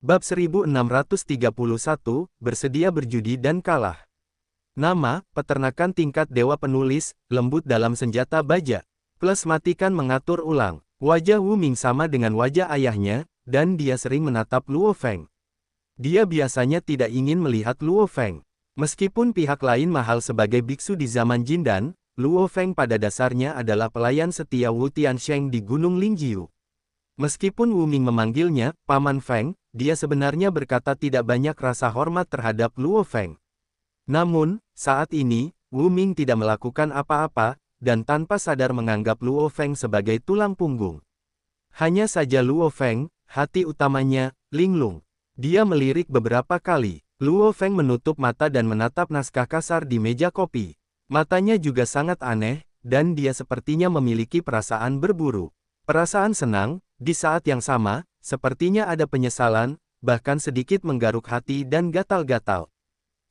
Bab 1631, bersedia berjudi dan kalah. Nama, peternakan tingkat dewa penulis, lembut dalam senjata baja. Plus matikan mengatur ulang. Wajah Wu Ming sama dengan wajah ayahnya, dan dia sering menatap Luo Feng. Dia biasanya tidak ingin melihat Luo Feng. Meskipun pihak lain mahal sebagai biksu di zaman Jindan, Luo Feng pada dasarnya adalah pelayan setia Wu Tiansheng di Gunung Lingjiu. Meskipun Wu Ming memanggilnya Paman Feng, dia sebenarnya berkata tidak banyak rasa hormat terhadap Luo Feng. Namun, saat ini, Wu Ming tidak melakukan apa-apa, dan tanpa sadar menganggap Luo Feng sebagai tulang punggung. Hanya saja Luo Feng, hati utamanya, linglung. Dia melirik beberapa kali. Luo Feng menutup mata dan menatap naskah kasar di meja kopi. Matanya juga sangat aneh, dan dia sepertinya memiliki perasaan berburu. Perasaan senang, di saat yang sama, sepertinya ada penyesalan, bahkan sedikit menggaruk hati dan gatal-gatal.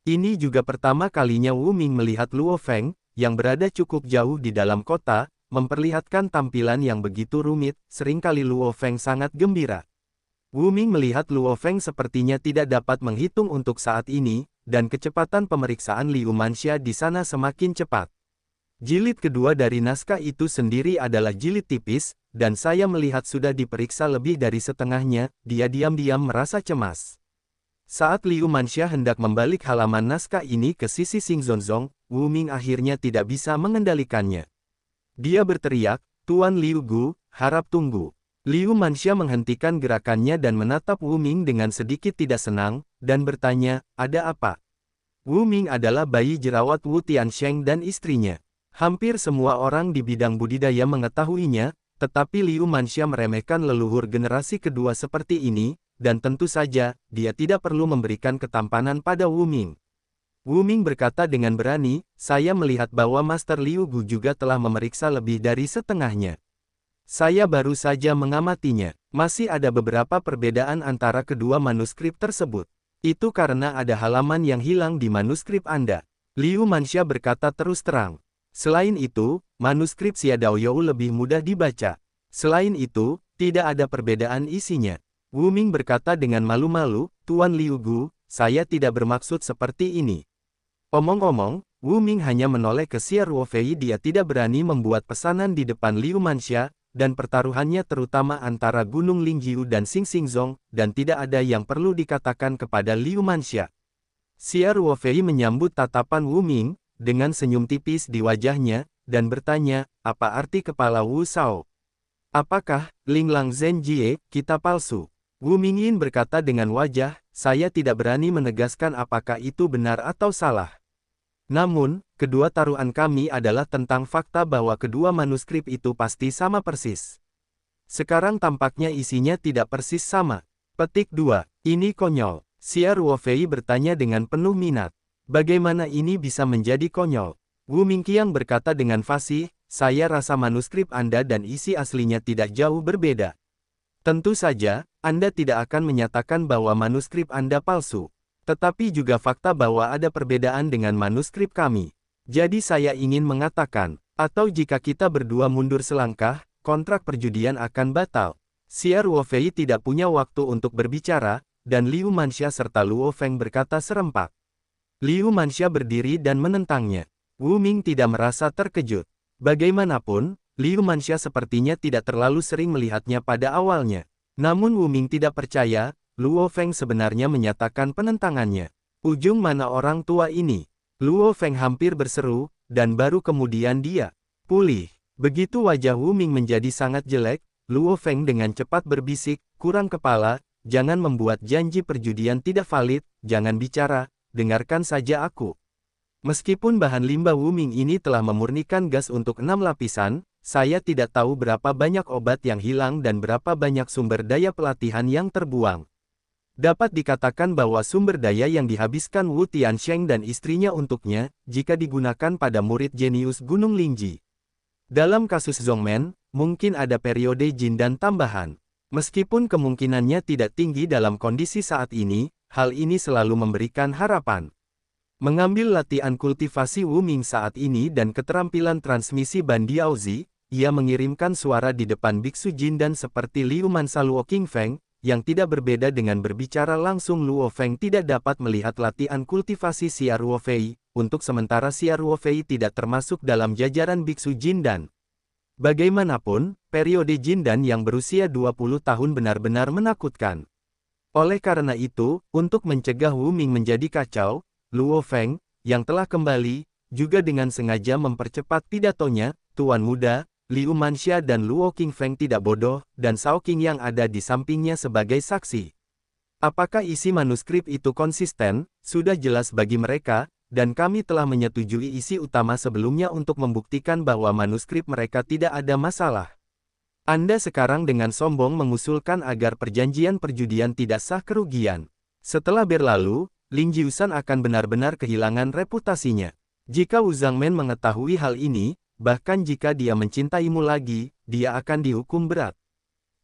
Ini juga pertama kalinya Wu Ming melihat Luo Feng, yang berada cukup jauh di dalam kota, memperlihatkan tampilan yang begitu rumit. Seringkali Luo Feng sangat gembira. Wu Ming melihat Luo Feng sepertinya tidak dapat menghitung untuk saat ini, dan kecepatan pemeriksaan Liu Manxia di sana semakin cepat. Jilid kedua dari naskah itu sendiri adalah jilid tipis, dan saya melihat sudah diperiksa lebih dari setengahnya. Dia diam-diam merasa cemas. Saat Liu Manxia hendak membalik halaman naskah ini ke sisi Xingzonzong, Wu Ming akhirnya tidak bisa mengendalikannya. Dia berteriak, "Tuan Liu Gu, harap tunggu." Liu Manxia menghentikan gerakannya dan menatap Wu Ming dengan sedikit tidak senang, dan bertanya, "Ada apa?" Wu Ming adalah bayi jerawat Wu Tiansheng dan istrinya. Hampir semua orang di bidang budidaya mengetahuinya, tetapi Liu Manxia meremehkan leluhur generasi kedua seperti ini, dan tentu saja, dia tidak perlu memberikan ketampanan pada Wu Ming. Wu Ming berkata dengan berani, "Saya melihat bahwa Master Liu Gu juga telah memeriksa lebih dari setengahnya. Saya baru saja mengamatinya. Masih ada beberapa perbedaan antara kedua manuskrip tersebut. Itu karena ada halaman yang hilang di manuskrip Anda." Liu Manxia berkata terus terang. Selain itu, manuskrip Xia Daoyou lebih mudah dibaca. Selain itu, tidak ada perbedaan isinya. Wu Ming berkata dengan malu-malu, "Tuan Liu Gu, saya tidak bermaksud seperti ini." Omong-omong, Wu Ming hanya menoleh ke Xia Ruofei. Dia tidak berani membuat pesanan di depan Liu Manxia, dan pertaruhannya terutama antara Gunung Lingjiu dan Xingzong, dan tidak ada yang perlu dikatakan kepada Liu Manxia. Xia Ruofei menyambut tatapan Wu Ming, dengan senyum tipis di wajahnya, dan bertanya, "Apa arti kepala Wu Shao? Apakah Ling Lang Zhen Jie, kita palsu?" Wu Mingyin berkata dengan wajah, "Saya tidak berani menegaskan apakah itu benar atau salah. Namun, kedua taruhan kami adalah tentang fakta bahwa kedua manuskrip itu pasti sama persis. Sekarang tampaknya isinya tidak persis sama." Petik 2. Ini konyol. Xia Ruofei bertanya dengan penuh minat. "Bagaimana ini bisa menjadi konyol?" Wu Mingqiang berkata dengan fasih, "Saya rasa manuskrip Anda dan isi aslinya tidak jauh berbeda. Tentu saja, Anda tidak akan menyatakan bahwa manuskrip Anda palsu. Tetapi juga fakta bahwa ada perbedaan dengan manuskrip kami. Jadi saya ingin mengatakan, atau jika kita berdua mundur selangkah, kontrak perjudian akan batal." Xia Ruofei tidak punya waktu untuk berbicara, dan Liu Manxia serta Luo Feng berkata serempak. Liu Manxia berdiri dan menentangnya. Wu Ming tidak merasa terkejut. Bagaimanapun, Liu Manxia sepertinya tidak terlalu sering melihatnya pada awalnya. Namun Wu Ming tidak percaya, Luo Feng sebenarnya menyatakan penentangannya. "Ujung mana orang tua ini?" Luo Feng hampir berseru, dan baru kemudian dia pulih. Begitu wajah Wu Ming menjadi sangat jelek, Luo Feng dengan cepat berbisik, "Kurang kepala, jangan membuat janji perjudian tidak valid, jangan bicara. Dengarkan saja aku. Meskipun bahan limbah Wu Ming ini telah memurnikan gas untuk 6 lapisan, saya tidak tahu berapa banyak obat yang hilang dan berapa banyak sumber daya pelatihan yang terbuang. Dapat dikatakan bahwa sumber daya yang dihabiskan Wu Tiansheng dan istrinya untuknya, jika digunakan pada murid jenius Gunung Lingji. Dalam kasus Zongmen, mungkin ada periode Jindan tambahan. Meskipun kemungkinannya tidak tinggi dalam kondisi saat ini, hal ini selalu memberikan harapan. Mengambil latihan kultivasi Wu Ming saat ini dan keterampilan transmisi Ban Diaozi, ia mengirimkan suara di depan biksu Jindan seperti Liu Mansa Luo Qingfeng, yang tidak berbeda dengan berbicara langsung. Luo Feng tidak dapat melihat latihan kultivasi Xia Ruofei, untuk sementara Xia Ruofei tidak termasuk dalam jajaran Biksu Jindan. Bagaimanapun, periode Jindan yang berusia 20 tahun benar-benar menakutkan. Oleh karena itu, untuk mencegah Wu Ming menjadi kacau, Luo Feng, yang telah kembali, juga dengan sengaja mempercepat pidatonya. Tuan muda, Liu Manxia dan Luo Qingfeng tidak bodoh, dan Shao Qing yang ada di sampingnya sebagai saksi. Apakah isi manuskrip itu konsisten? Sudah jelas bagi mereka, dan kami telah menyetujui isi utama sebelumnya untuk membuktikan bahwa manuskrip mereka tidak ada masalah. Anda sekarang dengan sombong mengusulkan agar perjanjian perjudian tidak sah kerugian. Setelah berlalu, Lin Jiusan akan benar-benar kehilangan reputasinya. Jika Wu Zhangmen mengetahui hal ini, bahkan jika dia mencintaimu lagi, dia akan dihukum berat.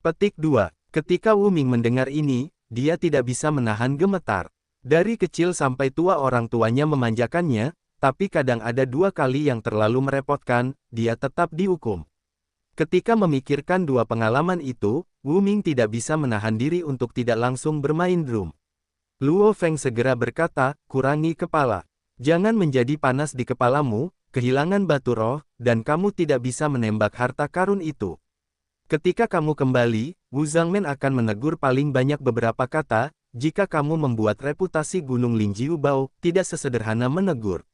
Petik 2. Ketika Wu Ming mendengar ini, dia tidak bisa menahan gemetar. Dari kecil sampai tua orang tuanya memanjakannya, tapi kadang ada 2 kali yang terlalu merepotkan, dia tetap dihukum. Ketika memikirkan 2 pengalaman itu, Wu Ming tidak bisa menahan diri untuk tidak langsung bermain drum. Luo Feng segera berkata, kurangi kepala. Jangan menjadi panas di kepalamu, kehilangan batu roh, dan kamu tidak bisa menembak harta karun itu. Ketika kamu kembali, Wu Zhangmen akan menegur paling banyak beberapa kata. Jika kamu membuat reputasi Gunung Lingjiu Bao, tidak sesederhana menegur.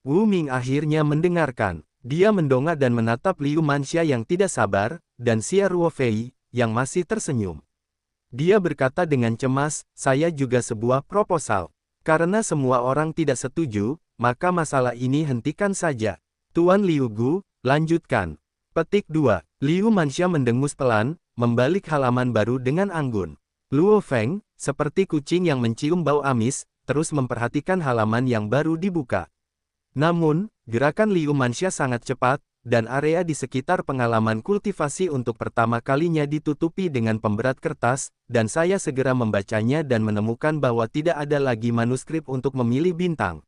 Wu Ming akhirnya mendengarkan. Dia mendongak dan menatap Liu Manxia yang tidak sabar, dan Xia Ruofei, yang masih tersenyum. Dia berkata dengan cemas, saya juga sebuah proposal. Karena semua orang tidak setuju, maka masalah ini hentikan saja. Tuan Liu Gu, lanjutkan. Petik 2. Liu Manxia mendengus pelan, membalik halaman baru dengan anggun. Luo Feng, seperti kucing yang mencium bau amis, terus memperhatikan halaman yang baru dibuka. Namun, gerakan Liu Manxia sangat cepat, dan area di sekitar pengalaman kultivasi untuk pertama kalinya ditutupi dengan pemberat kertas, dan saya segera membacanya dan menemukan bahwa tidak ada lagi manuskrip untuk memilih bintang.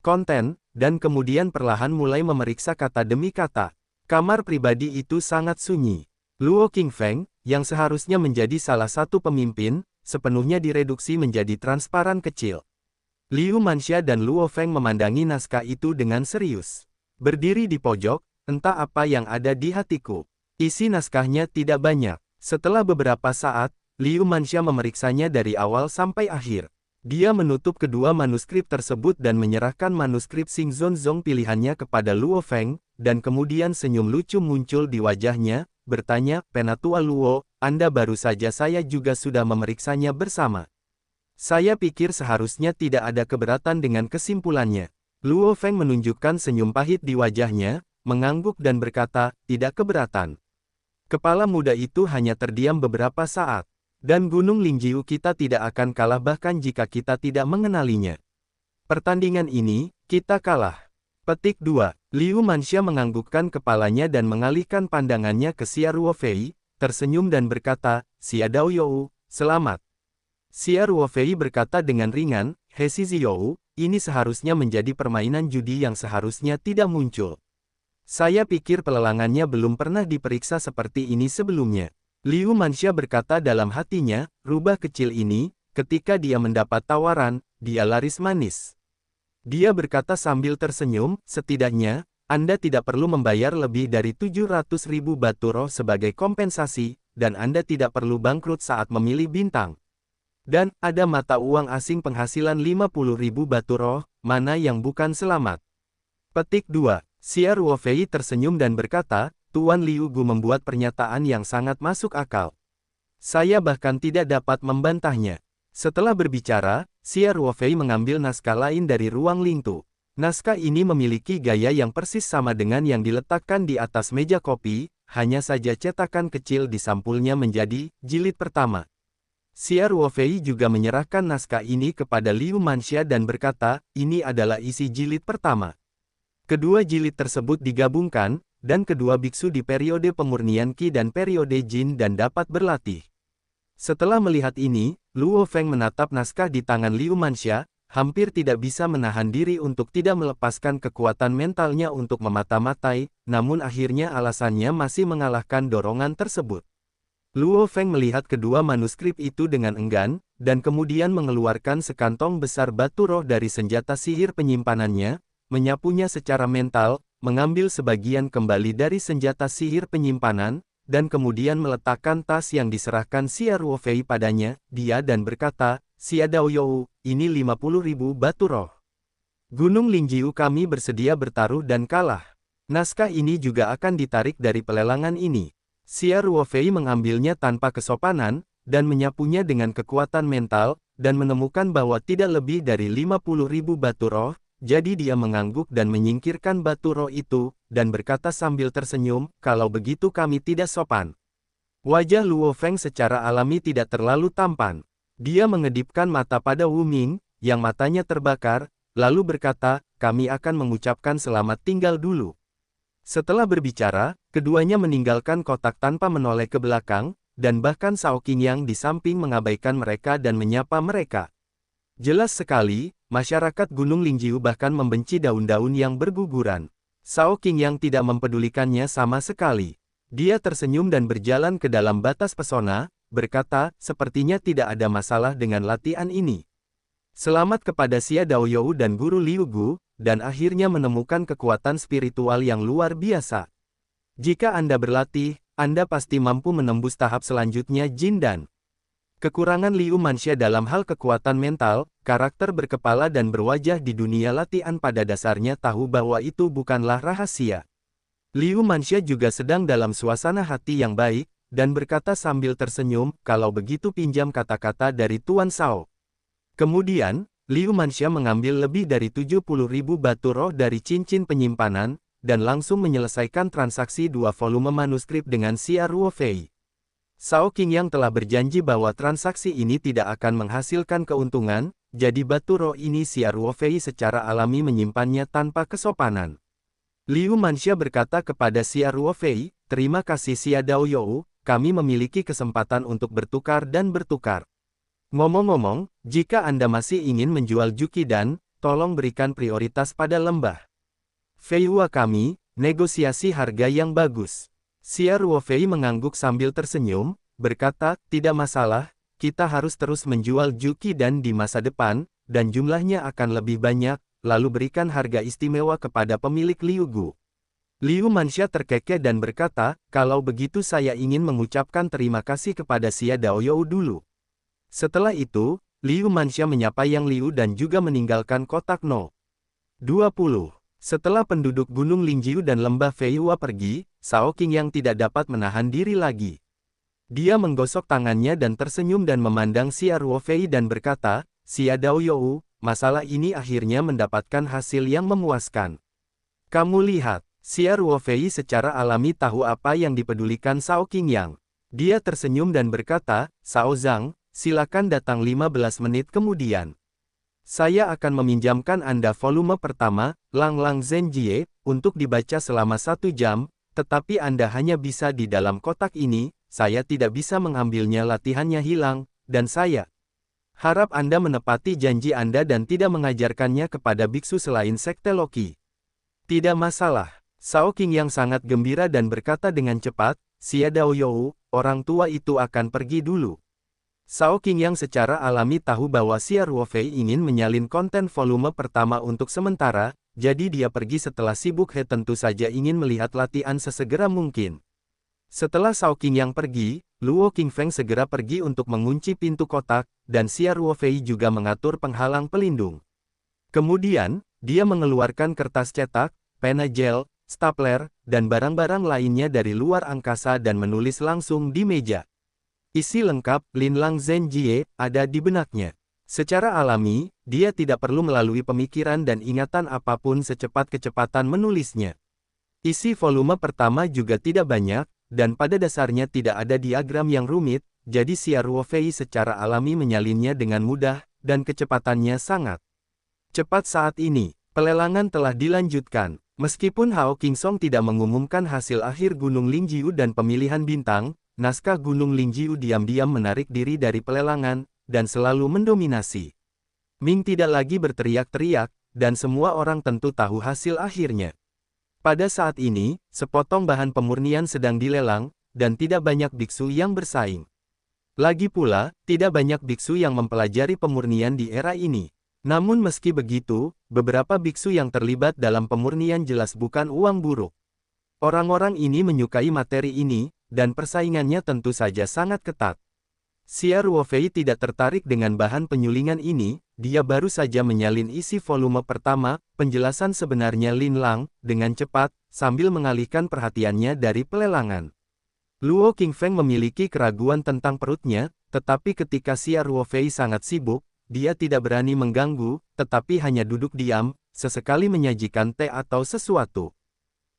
Konten, dan kemudian perlahan mulai memeriksa kata demi kata. Kamar pribadi itu sangat sunyi. Luo Qingfeng, yang seharusnya menjadi salah satu pemimpin, sepenuhnya direduksi menjadi transparan kecil. Liu Manxia dan Luo Feng memandangi naskah itu dengan serius. Berdiri di pojok, entah apa yang ada di hatiku. Isi naskahnya tidak banyak. Setelah beberapa saat, Liu Manxia memeriksanya dari awal sampai akhir. Dia menutup kedua manuskrip tersebut dan menyerahkan manuskrip Xing Zonzong pilihannya kepada Luo Feng, dan kemudian senyum lucu muncul di wajahnya, bertanya, Penatua Luo, Anda baru saja saya juga sudah memeriksanya bersama. Saya pikir seharusnya tidak ada keberatan dengan kesimpulannya. Luo Feng menunjukkan senyum pahit di wajahnya, mengangguk dan berkata, tidak keberatan. Kepala muda itu hanya terdiam beberapa saat. Dan Gunung Lingjiu kita tidak akan kalah bahkan jika kita tidak mengenalinya. Pertandingan ini, kita kalah. Petik 2. Liu Manxia menganggukkan kepalanya dan mengalihkan pandangannya ke Xia Ruofei, tersenyum dan berkata, Xia Daoyou, selamat. Xia Ruofei berkata dengan ringan, Hesi Ziyou, ini seharusnya menjadi permainan judi yang seharusnya tidak muncul. Saya pikir pelelangannya belum pernah diperiksa seperti ini sebelumnya. Liu Manxia berkata dalam hatinya, rubah kecil ini, ketika dia mendapat tawaran, dia laris manis. Dia berkata sambil tersenyum, setidaknya, Anda tidak perlu membayar lebih dari 700.000 batu roh sebagai kompensasi, dan Anda tidak perlu bangkrut saat memilih bintang. Dan, ada mata uang asing penghasilan 50.000 batu roh, mana yang bukan selamat. Petik 2. Xia Ruofei tersenyum dan berkata, Tuan Liu Gu membuat pernyataan yang sangat masuk akal. Saya bahkan tidak dapat membantahnya. Setelah berbicara, Xia Ruofei mengambil naskah lain dari ruang Lingtu. Naskah ini memiliki gaya yang persis sama dengan yang diletakkan di atas meja kopi, hanya saja cetakan kecil di sampulnya menjadi jilid pertama. Xia Ruofei juga menyerahkan naskah ini kepada Liu Manxia dan berkata, ini adalah isi jilid pertama. Kedua jilid tersebut digabungkan, dan kedua biksu di periode pemurnian Qi dan periode Jin dan dapat berlatih. Setelah melihat ini, Luo Feng menatap naskah di tangan Liu Manxia, hampir tidak bisa menahan diri untuk tidak melepaskan kekuatan mentalnya untuk memata-matai, namun akhirnya alasannya masih mengalahkan dorongan tersebut. Luo Feng melihat kedua manuskrip itu dengan enggan, dan kemudian mengeluarkan sekantong besar batu roh dari senjata sihir penyimpanannya, menyapunya secara mental, mengambil sebagian kembali dari senjata sihir penyimpanan, dan kemudian meletakkan tas yang diserahkan Xia Ruofei padanya, dia dan berkata, Xia Daoyou, ini 50.000 batu roh. Gunung Lingjiu kami bersedia bertaruh dan kalah. Naskah ini juga akan ditarik dari pelelangan ini. Xia Ruofei mengambilnya tanpa kesopanan, dan menyapunya dengan kekuatan mental, dan menemukan bahwa tidak lebih dari 50.000 batu roh, jadi dia mengangguk dan menyingkirkan batu roh itu, dan berkata sambil tersenyum, kalau begitu kami tidak sopan. Wajah Luo Feng secara alami tidak terlalu tampan. Dia mengedipkan mata pada Wu Ming, yang matanya terbakar, lalu berkata, kami akan mengucapkan selamat tinggal dulu. Setelah berbicara, keduanya meninggalkan kotak tanpa menoleh ke belakang, dan bahkan Cao Qingyang di samping mengabaikan mereka dan menyapa mereka. Jelas sekali, masyarakat Gunung Lingjiu bahkan membenci daun-daun yang berguguran. Cao Qingyang tidak mempedulikannya sama sekali. Dia tersenyum dan berjalan ke dalam batas pesona, berkata, sepertinya tidak ada masalah dengan latihan ini. Selamat kepada Xia Daoyou dan Guru Liu Gu, dan akhirnya menemukan kekuatan spiritual yang luar biasa. Jika Anda berlatih, Anda pasti mampu menembus tahap selanjutnya Jin Dan. Kekurangan Liu Manxia dalam hal kekuatan mental, karakter berkepala dan berwajah di dunia latihan pada dasarnya tahu bahwa itu bukanlah rahasia. Liu Manxia juga sedang dalam suasana hati yang baik, dan berkata sambil tersenyum, kalau begitu pinjam kata-kata dari Tuan Shao. Kemudian, Liu Manxia mengambil lebih dari 70.000 batu roh dari cincin penyimpanan, dan langsung menyelesaikan transaksi 2 volume manuskrip dengan Xia Ruofei. Cao Qingyang telah berjanji bahwa transaksi ini tidak akan menghasilkan keuntungan, jadi batu roh ini Xia Ruofei secara alami menyimpannya tanpa kesopanan. Liu Manxia berkata kepada Xia Ruofei, terima kasih Xia Daoyou, kami memiliki kesempatan untuk bertukar dan bertukar. Ngomong-ngomong, jika Anda masih ingin menjual Juki Dan, tolong berikan prioritas pada lembah Feihua kami, negosiasi harga yang bagus. Xia Ruofei mengangguk sambil tersenyum, berkata, tidak masalah, kita harus terus menjual Juki Dan di masa depan, dan jumlahnya akan lebih banyak, lalu berikan harga istimewa kepada pemilik Liu Gu. Liu Manxia terkekeh dan berkata, kalau begitu saya ingin mengucapkan terima kasih kepada Xia Daoyou dulu. Setelah itu, Liu Manxia menyapa Yang Liu dan juga meninggalkan kotak No. 20. Setelah penduduk Gunung Lingjiu dan lembah Feihua pergi, Cao Qingyang tidak dapat menahan diri lagi. Dia menggosok tangannya dan tersenyum dan memandang Xia Ruofei dan berkata, Xia Daoyou, masalah ini akhirnya mendapatkan hasil yang memuaskan. Kamu lihat, Xia Ruofei secara alami tahu apa yang dipedulikan Cao Qingyang. Dia tersenyum dan berkata, Cao Zhang, silakan datang 15 menit kemudian. Saya akan meminjamkan Anda volume pertama, Lang Lang Zhenjie, untuk dibaca selama 1 jam, tetapi Anda hanya bisa di dalam kotak ini, saya tidak bisa mengambilnya latihannya hilang, dan saya harap Anda menepati janji Anda dan tidak mengajarkannya kepada biksu selain Sekte Loki. Tidak masalah. Cao Qingyang sangat gembira dan berkata dengan cepat, Xia Daoyou, orang tua itu akan pergi dulu. Cao Qingyang secara alami tahu bahwa Xia Ruofei ingin menyalin konten volume pertama untuk sementara, jadi dia pergi setelah sibuk tentu saja ingin melihat latihan sesegera mungkin. Setelah Cao Qingyang pergi, Luo Qingfeng segera pergi untuk mengunci pintu kotak, dan Xia Ruofei juga mengatur penghalang pelindung. Kemudian, dia mengeluarkan kertas cetak, pena gel, stapler, dan barang-barang lainnya dari luar angkasa dan menulis langsung di meja. Isi lengkap, Lin Lang Zhenjie, ada di benaknya. Secara alami, dia tidak perlu melalui pemikiran dan ingatan apapun secepat kecepatan menulisnya. Isi volume pertama juga tidak banyak, dan pada dasarnya tidak ada diagram yang rumit, jadi Xia Ruofei secara alami menyalinnya dengan mudah, dan kecepatannya sangat cepat saat ini. Pelelangan telah dilanjutkan. Meskipun Hao Qingsong tidak mengumumkan hasil akhir Gunung Lingjiu dan pemilihan bintang, naskah Gunung Lingjiu diam-diam menarik diri dari pelelangan, dan selalu mendominasi. Ming tidak lagi berteriak-teriak, dan semua orang tentu tahu hasil akhirnya. Pada saat ini, sepotong bahan pemurnian sedang dilelang, dan tidak banyak biksu yang bersaing. Lagi pula, tidak banyak biksu yang mempelajari pemurnian di era ini. Namun meski begitu, beberapa biksu yang terlibat dalam pemurnian jelas bukan uang buruk. Orang-orang ini menyukai materi ini, dan persaingannya tentu saja sangat ketat. Xia Ruofei tidak tertarik dengan bahan penyulingan ini, dia baru saja menyalin isi volume pertama, penjelasan sebenarnya Lin Lang, dengan cepat, sambil mengalihkan perhatiannya dari pelelangan. Luo Qingfeng memiliki keraguan tentang perutnya, tetapi ketika Xia Ruofei sangat sibuk, dia tidak berani mengganggu, tetapi hanya duduk diam, sesekali menyajikan teh atau sesuatu.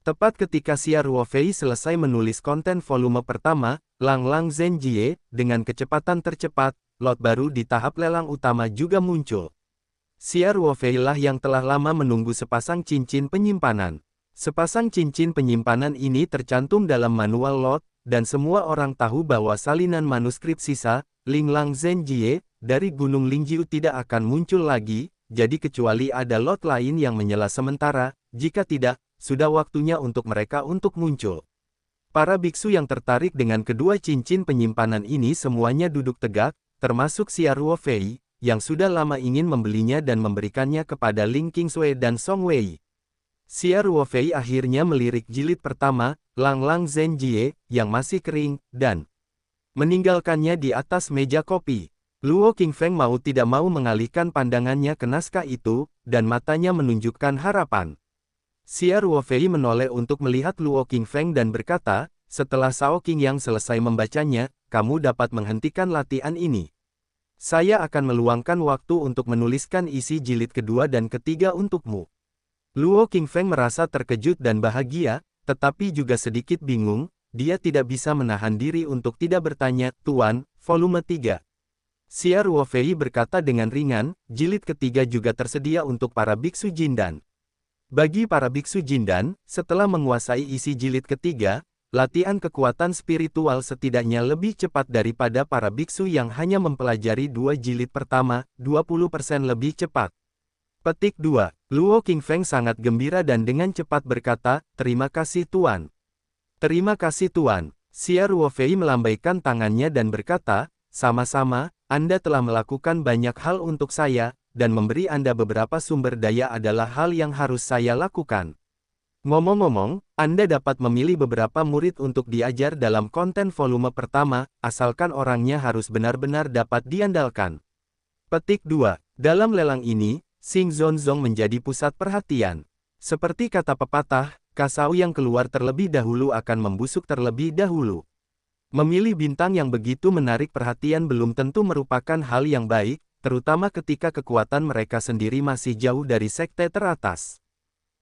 Tepat ketika Xia Ruofei selesai menulis konten volume pertama, Lang Lang Zhenjie, dengan kecepatan tercepat, lot baru di tahap lelang utama juga muncul. Xia Ruofei lah yang telah lama menunggu sepasang cincin penyimpanan. Sepasang cincin penyimpanan ini tercantum dalam manual lot, dan semua orang tahu bahwa salinan manuskrip sisa, Ling Lang Zhenjie, dari Gunung Lingjiu tidak akan muncul lagi, jadi kecuali ada lot lain yang menyela sementara, jika tidak, sudah waktunya untuk mereka untuk muncul. Para biksu yang tertarik dengan kedua cincin penyimpanan ini semuanya duduk tegak, termasuk Xia Ruofei, yang sudah lama ingin membelinya dan memberikannya kepada Ling Qingsui dan Song Wei. Xia Ruofei akhirnya melirik jilid pertama, Lang Lang Zhenjie, yang masih kering, dan meninggalkannya di atas meja kopi. Luo Qingfeng mau tidak mau mengalihkan pandangannya ke naskah itu, dan matanya menunjukkan harapan. Xia Ruofei menoleh untuk melihat Luo Qingfeng dan berkata, setelah Shao Qingyang selesai membacanya, kamu dapat menghentikan latihan ini. Saya akan meluangkan waktu untuk menuliskan isi jilid kedua dan ketiga untukmu. Luo Qingfeng merasa terkejut dan bahagia, tetapi juga sedikit bingung, dia tidak bisa menahan diri untuk tidak bertanya, Tuan, volume 3. Xia Ruofei berkata dengan ringan, jilid ketiga juga tersedia untuk para biksu Jindan. Bagi para biksu Jindan, setelah menguasai isi jilid ketiga, latihan kekuatan spiritual setidaknya lebih cepat daripada para biksu yang hanya mempelajari dua jilid pertama, 20% lebih cepat. Petik 2. Luo Qingfeng sangat gembira dan dengan cepat berkata, terima kasih Tuan. Terima kasih Tuan. Xia Ruofei melambaikan tangannya dan berkata, sama-sama, Anda telah melakukan banyak hal untuk saya, dan memberi Anda beberapa sumber daya adalah hal yang harus saya lakukan. Ngomong-ngomong, Anda dapat memilih beberapa murid untuk diajar dalam konten volume pertama, asalkan orangnya harus benar-benar dapat diandalkan. Petik 2. Dalam lelang ini, Xing Zonzong menjadi pusat perhatian. Seperti kata pepatah, kasau yang keluar terlebih dahulu akan membusuk terlebih dahulu. Memilih bintang yang begitu menarik perhatian belum tentu merupakan hal yang baik, terutama ketika kekuatan mereka sendiri masih jauh dari sekte teratas.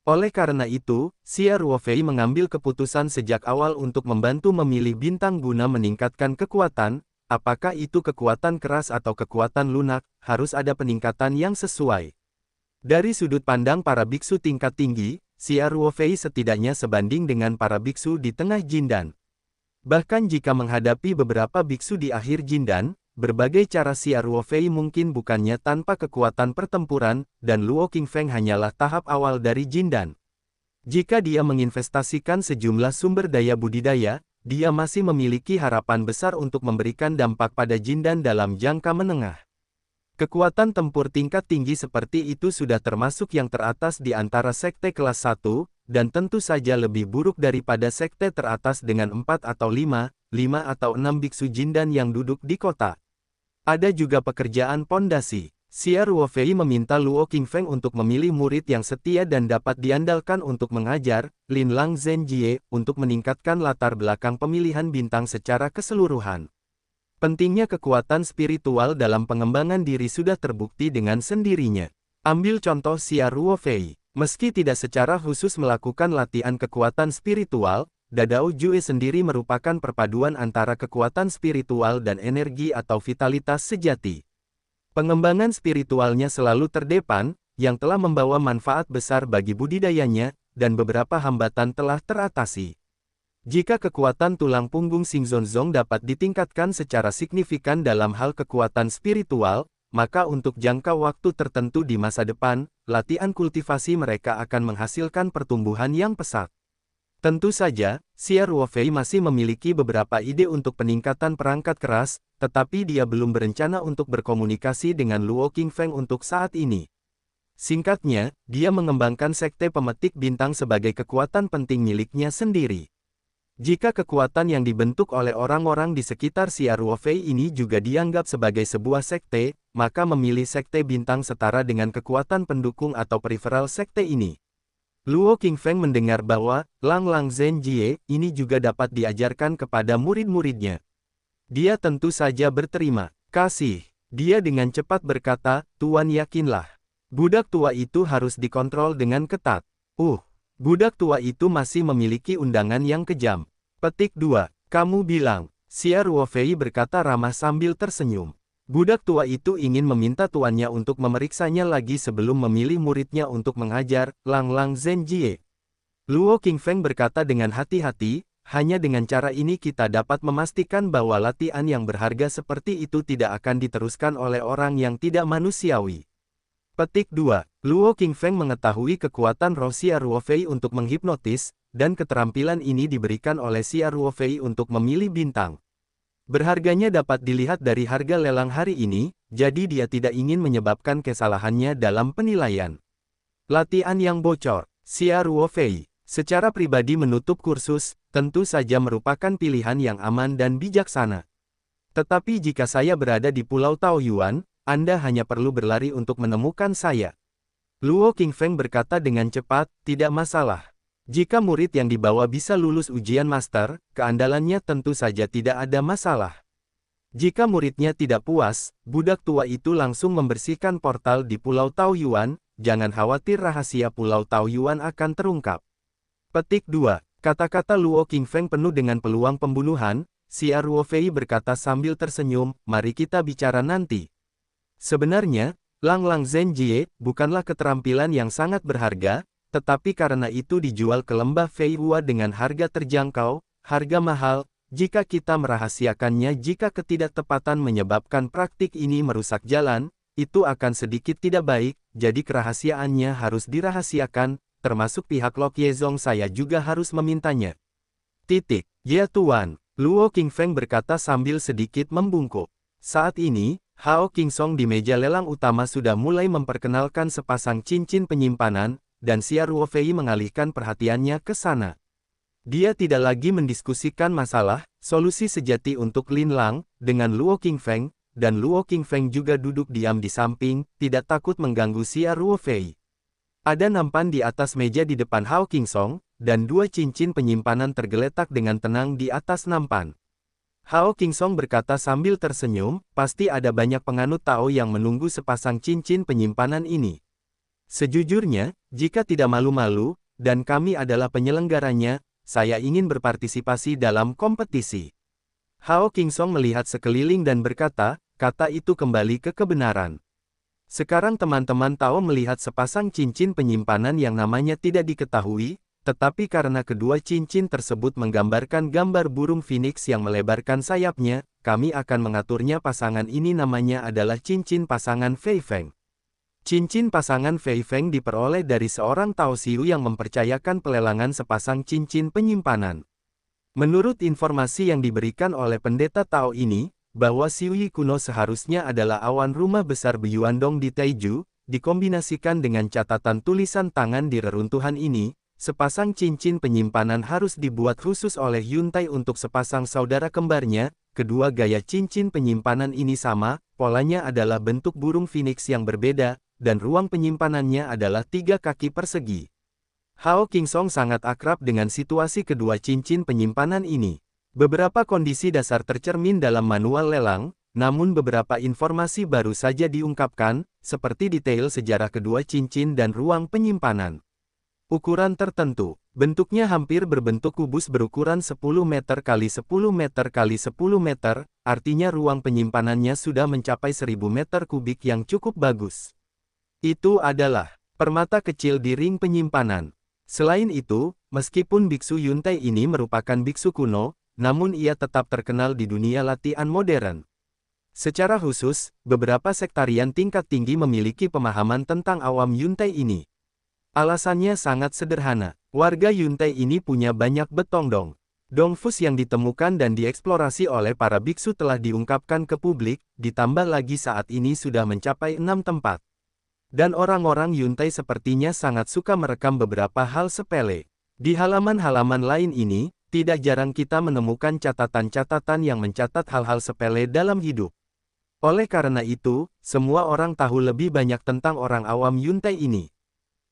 Oleh karena itu, Xia Ruofei mengambil keputusan sejak awal untuk membantu memilih bintang guna meningkatkan kekuatan, apakah itu kekuatan keras atau kekuatan lunak, harus ada peningkatan yang sesuai. Dari sudut pandang para biksu tingkat tinggi, Xia Ruofei setidaknya sebanding dengan para biksu di tengah Jindan. Bahkan jika menghadapi beberapa biksu di akhir Jindan, berbagai cara Xia Ruofei mungkin bukannya tanpa kekuatan pertempuran, dan Luo Qingfeng hanyalah tahap awal dari Jindan. Jika dia menginvestasikan sejumlah sumber daya budidaya, dia masih memiliki harapan besar untuk memberikan dampak pada Jindan dalam jangka menengah. Kekuatan tempur tingkat tinggi seperti itu sudah termasuk yang teratas di antara sekte kelas 1, dan tentu saja lebih buruk daripada sekte teratas dengan 4 atau 5 atau 6 biksu Jindan yang duduk di kota. Ada juga pekerjaan pondasi. Xia Ruofei meminta Luo Qingfeng untuk memilih murid yang setia dan dapat diandalkan untuk mengajar, Lin Lang Zhenjie, untuk meningkatkan latar belakang pemilihan bintang secara keseluruhan. Pentingnya kekuatan spiritual dalam pengembangan diri sudah terbukti dengan sendirinya. Ambil contoh Xia Ruofei. Meski tidak secara khusus melakukan latihan kekuatan spiritual, Dadao Jue sendiri merupakan perpaduan antara kekuatan spiritual dan energi atau vitalitas sejati. Pengembangan spiritualnya selalu terdepan, yang telah membawa manfaat besar bagi budidayanya, dan beberapa hambatan telah teratasi. Jika kekuatan tulang punggung Xing Zonzong dapat ditingkatkan secara signifikan dalam hal kekuatan spiritual, maka untuk jangka waktu tertentu di masa depan, latihan kultivasi mereka akan menghasilkan pertumbuhan yang pesat. Tentu saja, Xia Ruofei masih memiliki beberapa ide untuk peningkatan perangkat keras, tetapi dia belum berencana untuk berkomunikasi dengan Luo Qingfeng untuk saat ini. Singkatnya, dia mengembangkan Sekte Pemetik Bintang sebagai kekuatan penting miliknya sendiri. Jika kekuatan yang dibentuk oleh orang-orang di sekitar Xia Ruofei ini juga dianggap sebagai sebuah sekte, maka memilih Sekte Bintang setara dengan kekuatan pendukung atau peripheral sekte ini. Luo Qingfeng mendengar bahwa Lang Lang Zhenjie ini juga dapat diajarkan kepada murid-muridnya. Dia tentu saja berterima kasih. Dia dengan cepat berkata, "Tuan yakinlah. Budak tua itu harus dikontrol dengan ketat." Budak tua itu masih memiliki undangan yang kejam. Petik 2. Kamu bilang, Xia Ruofei berkata ramah sambil tersenyum. Budak tua itu ingin meminta tuannya untuk memeriksanya lagi sebelum memilih muridnya untuk mengajar, Lang Lang Zhenjie. Luo Qingfeng berkata dengan hati-hati, hanya dengan cara ini kita dapat memastikan bahwa latihan yang berharga seperti itu tidak akan diteruskan oleh orang yang tidak manusiawi. Petik 2. Luo Qingfeng mengetahui kekuatan roh Xia Ruofei untuk menghipnotis, dan keterampilan ini diberikan oleh Xia Ruofei untuk memilih bintang. Berharganya dapat dilihat dari harga lelang hari ini, jadi dia tidak ingin menyebabkan kesalahannya dalam penilaian. Latihan yang bocor. Xia Ruofei, secara pribadi menutup kursus, tentu saja merupakan pilihan yang aman dan bijaksana. Tetapi jika saya berada di Pulau Taoyuan, Anda hanya perlu berlari untuk menemukan saya. Luo Qingfeng berkata dengan cepat, tidak masalah. Jika murid yang dibawa bisa lulus ujian master, keandalannya tentu saja tidak ada masalah. Jika muridnya tidak puas, budak tua itu langsung membersihkan portal di Pulau Taoyuan, jangan khawatir rahasia Pulau Taoyuan akan terungkap. Petik 2. Kata-kata Luo Qingfeng penuh dengan peluang pembunuhan, Xia Ruofei berkata sambil tersenyum, mari kita bicara nanti. Sebenarnya, Lang Lang Zhenjie bukanlah keterampilan yang sangat berharga, tetapi karena itu dijual ke lembah Feihua dengan harga terjangkau, harga mahal, jika kita merahasiakannya jika ketidaktepatan menyebabkan praktik ini merusak jalan, itu akan sedikit tidak baik, jadi kerahasiaannya harus dirahasiakan, termasuk pihak Lok Yezong saya juga harus memintanya. Ya Tuan, Luo Qingfeng berkata sambil sedikit membungkuk. Saat ini, Hao Qingsong di meja lelang utama sudah mulai memperkenalkan sepasang cincin penyimpanan, dan Xia Ruofei mengalihkan perhatiannya ke sana. Dia tidak lagi mendiskusikan masalah, solusi sejati untuk Lin Lang, dengan Luo Qingfeng, dan Luo Qingfeng juga duduk diam di samping, tidak takut mengganggu Xia Ruofei. Ada nampan di atas meja di depan Hao Qingsong, dan dua cincin penyimpanan tergeletak dengan tenang di atas nampan. Hao Qingsong berkata sambil tersenyum, pasti ada banyak penganut Tao yang menunggu sepasang cincin penyimpanan ini. Sejujurnya, jika tidak malu-malu, dan kami adalah penyelenggaranya, saya ingin berpartisipasi dalam kompetisi. Hao Qingsong melihat sekeliling dan berkata, kata itu kembali ke kebenaran. Sekarang teman-teman Tao melihat sepasang cincin penyimpanan yang namanya tidak diketahui, tetapi karena kedua cincin tersebut menggambarkan gambar burung phoenix yang melebarkan sayapnya, kami akan mengaturnya. Pasangan ini namanya adalah cincin pasangan Fei Feng. Cincin pasangan Fei Feng diperoleh dari seorang Tao Xiu yang mempercayakan pelelangan sepasang cincin penyimpanan. Menurut informasi yang diberikan oleh pendeta Tao ini, bahwa Xiu Yi kuno seharusnya adalah awan rumah besar Beyuandong di Taiju, dikombinasikan dengan catatan tulisan tangan di reruntuhan ini, sepasang cincin penyimpanan harus dibuat khusus oleh Yuntai untuk sepasang saudara kembarnya. Kedua gaya cincin penyimpanan ini sama, polanya adalah bentuk burung phoenix yang berbeda, dan ruang penyimpanannya adalah 3 kaki persegi. Hao Qingsong sangat akrab dengan situasi kedua cincin penyimpanan ini. Beberapa kondisi dasar tercermin dalam manual lelang, namun beberapa informasi baru saja diungkapkan, seperti detail sejarah kedua cincin dan ruang penyimpanan. Ukuran tertentu, bentuknya hampir berbentuk kubus berukuran 10 meter kali 10 meter kali 10 meter, artinya ruang penyimpanannya sudah mencapai 1000 meter kubik yang cukup bagus. Itu adalah permata kecil di ring penyimpanan. Selain itu, meskipun Biksu Yuntai ini merupakan biksu kuno, namun ia tetap terkenal di dunia latihan modern. Secara khusus, beberapa sektarian tingkat tinggi memiliki pemahaman tentang awam Yuntai ini. Alasannya sangat sederhana. Warga Yuntai ini punya banyak betongdong. Dongfus yang ditemukan dan dieksplorasi oleh para biksu telah diungkapkan ke publik, ditambah lagi saat ini sudah mencapai 6 tempat. Dan orang-orang Yuntai sepertinya sangat suka merekam beberapa hal sepele. Di halaman-halaman lain ini, tidak jarang kita menemukan catatan-catatan yang mencatat hal-hal sepele dalam hidup. Oleh karena itu, semua orang tahu lebih banyak tentang orang awam Yuntai ini.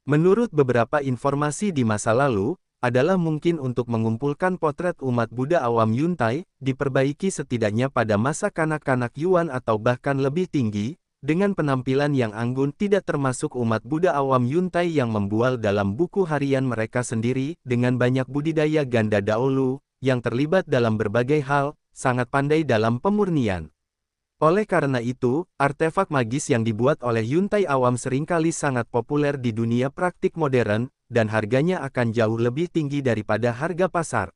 Menurut beberapa informasi di masa lalu, adalah mungkin untuk mengumpulkan potret umat Buddha awam Yuntai, diperbaiki setidaknya pada masa kanak-kanak Yuan atau bahkan lebih tinggi, dengan penampilan yang anggun tidak termasuk umat Buddha awam Yuntai yang membual dalam buku harian mereka sendiri, dengan banyak budidaya ganda dahulu, yang terlibat dalam berbagai hal, sangat pandai dalam pemurnian. Oleh karena itu, artefak magis yang dibuat oleh Yuntai awam seringkali sangat populer di dunia praktik modern, dan harganya akan jauh lebih tinggi daripada harga pasar.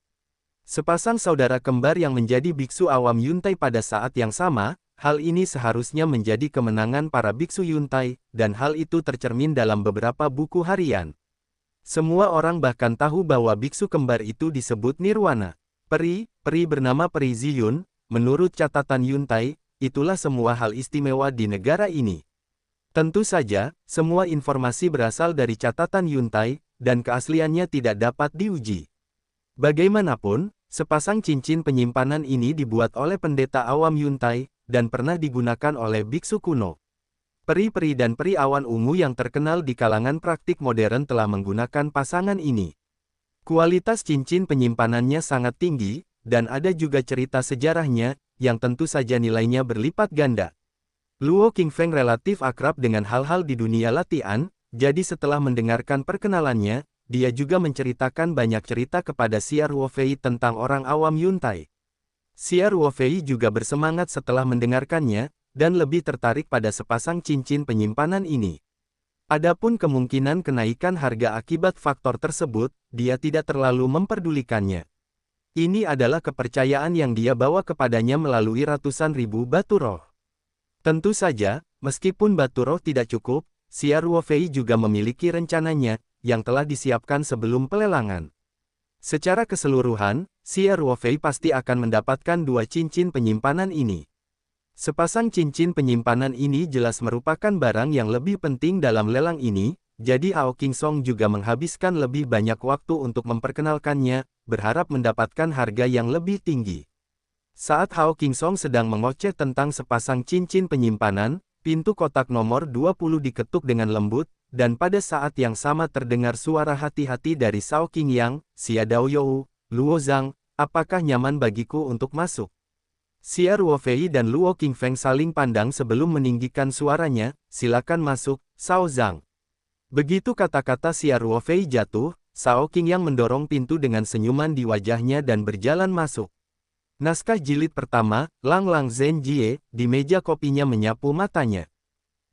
Sepasang saudara kembar yang menjadi biksu awam Yuntai pada saat yang sama, hal ini seharusnya menjadi kemenangan para biksu Yuntai, dan hal itu tercermin dalam beberapa buku harian. Semua orang bahkan tahu bahwa biksu kembar itu disebut Nirwana. Peri bernama Peri Ziyun, menurut catatan Yuntai, itulah semua hal istimewa di negara ini. Tentu saja, semua informasi berasal dari catatan Yuntai, dan keasliannya tidak dapat diuji. Bagaimanapun, sepasang cincin penyimpanan ini dibuat oleh pendeta awam Yuntai, dan pernah digunakan oleh biksu kuno. Peri-peri dan peri awan ungu yang terkenal di kalangan praktik modern telah menggunakan pasangan ini. Kualitas cincin penyimpanannya sangat tinggi, dan ada juga cerita sejarahnya, yang tentu saja nilainya berlipat ganda. Luo Qingfeng relatif akrab dengan hal-hal di dunia latihan, jadi setelah mendengarkan perkenalannya, dia juga menceritakan banyak cerita kepada Xia Ruofei tentang orang awam Yuntai. Xia Ruofei juga bersemangat setelah mendengarkannya, dan lebih tertarik pada sepasang cincin penyimpanan ini. Adapun kemungkinan kenaikan harga akibat faktor tersebut, dia tidak terlalu memperdulikannya. Ini adalah kepercayaan yang dia bawa kepadanya melalui ratusan ribu batu roh. Tentu saja, meskipun batu roh tidak cukup, Xia Ruofei juga memiliki rencananya, yang telah disiapkan sebelum pelelangan. Secara keseluruhan, Xia Ruofei pasti akan mendapatkan 2 cincin penyimpanan ini. Sepasang cincin penyimpanan ini jelas merupakan barang yang lebih penting dalam lelang ini, jadi Hao Qingsong juga menghabiskan lebih banyak waktu untuk memperkenalkannya, berharap mendapatkan harga yang lebih tinggi. Saat Hao Qingsong sedang mengoceh tentang sepasang cincin penyimpanan, pintu kotak nomor 20 diketuk dengan lembut, dan pada saat yang sama terdengar suara hati-hati dari Shao Qingyang, Xia Daoyou, Luo Zhang, apakah nyaman bagiku untuk masuk? Xia Ruofei dan Luo Qingfeng saling pandang sebelum meninggikan suaranya, silakan masuk, Shao Zhang. Begitu kata-kata Xia Ruofei jatuh, Shao Qingyang mendorong pintu dengan senyuman di wajahnya dan berjalan masuk. Naskah jilid pertama, Lang Lang Zhen Jie, di meja kopinya menyapu matanya.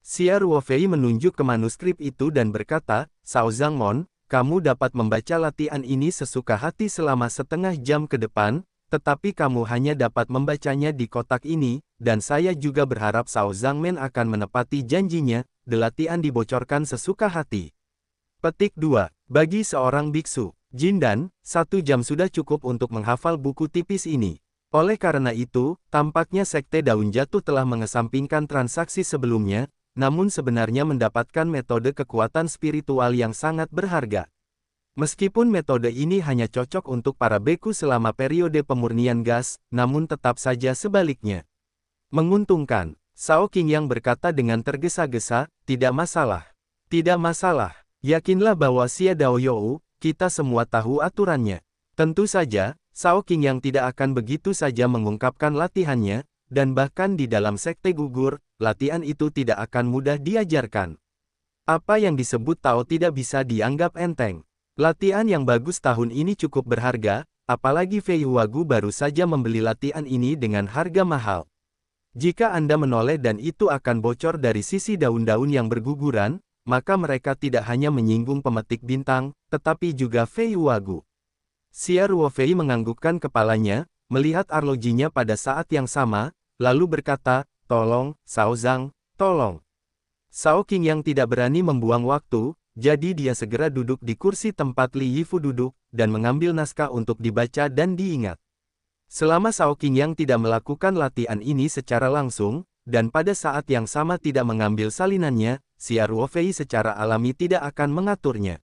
Xia Ruofei menunjuk ke manuskrip itu dan berkata, Shao Zhang Mon, kamu dapat membaca latihan ini sesuka hati selama setengah jam ke depan, tetapi kamu hanya dapat membacanya di kotak ini, dan saya juga berharap Shao Zhang Men akan menepati janjinya, latihan dibocorkan sesuka hati. Petik 2. Bagi seorang biksu, Jindan, 1 jam sudah cukup untuk menghafal buku tipis ini. Oleh karena itu, tampaknya Sekte Daun Jatuh telah mengesampingkan transaksi sebelumnya, namun sebenarnya mendapatkan metode kekuatan spiritual yang sangat berharga. Meskipun metode ini hanya cocok untuk para beku selama periode pemurnian gas, namun tetap saja sebaliknya menguntungkan. Shao Qingyang berkata dengan tergesa-gesa, tidak masalah. Tidak masalah. Yakinlah bahwa Xia Daoyou, kita semua tahu aturannya. Tentu saja, Shao Qingyang tidak akan begitu saja mengungkapkan latihannya, dan bahkan di dalam sekte gugur, latihan itu tidak akan mudah diajarkan. Apa yang disebut Tao tidak bisa dianggap enteng. Latihan yang bagus tahun ini cukup berharga, apalagi Fei Huagu baru saja membeli latihan ini dengan harga mahal. Jika Anda menoleh dan itu akan bocor dari sisi daun-daun yang berguguran, maka mereka tidak hanya menyinggung pemetik bintang, tetapi juga Fei Huagu. Xia Ruofei menganggukkan kepalanya, melihat arlojinya pada saat yang sama, lalu berkata, tolong, Shao Zhang, tolong. Shao Qingyang tidak berani membuang waktu, jadi dia segera duduk di kursi tempat Li Yifu duduk, dan mengambil naskah untuk dibaca dan diingat. Selama Shao Qingyang tidak melakukan latihan ini secara langsung, dan pada saat yang sama tidak mengambil salinannya, Xia Ruofei secara alami tidak akan mengaturnya.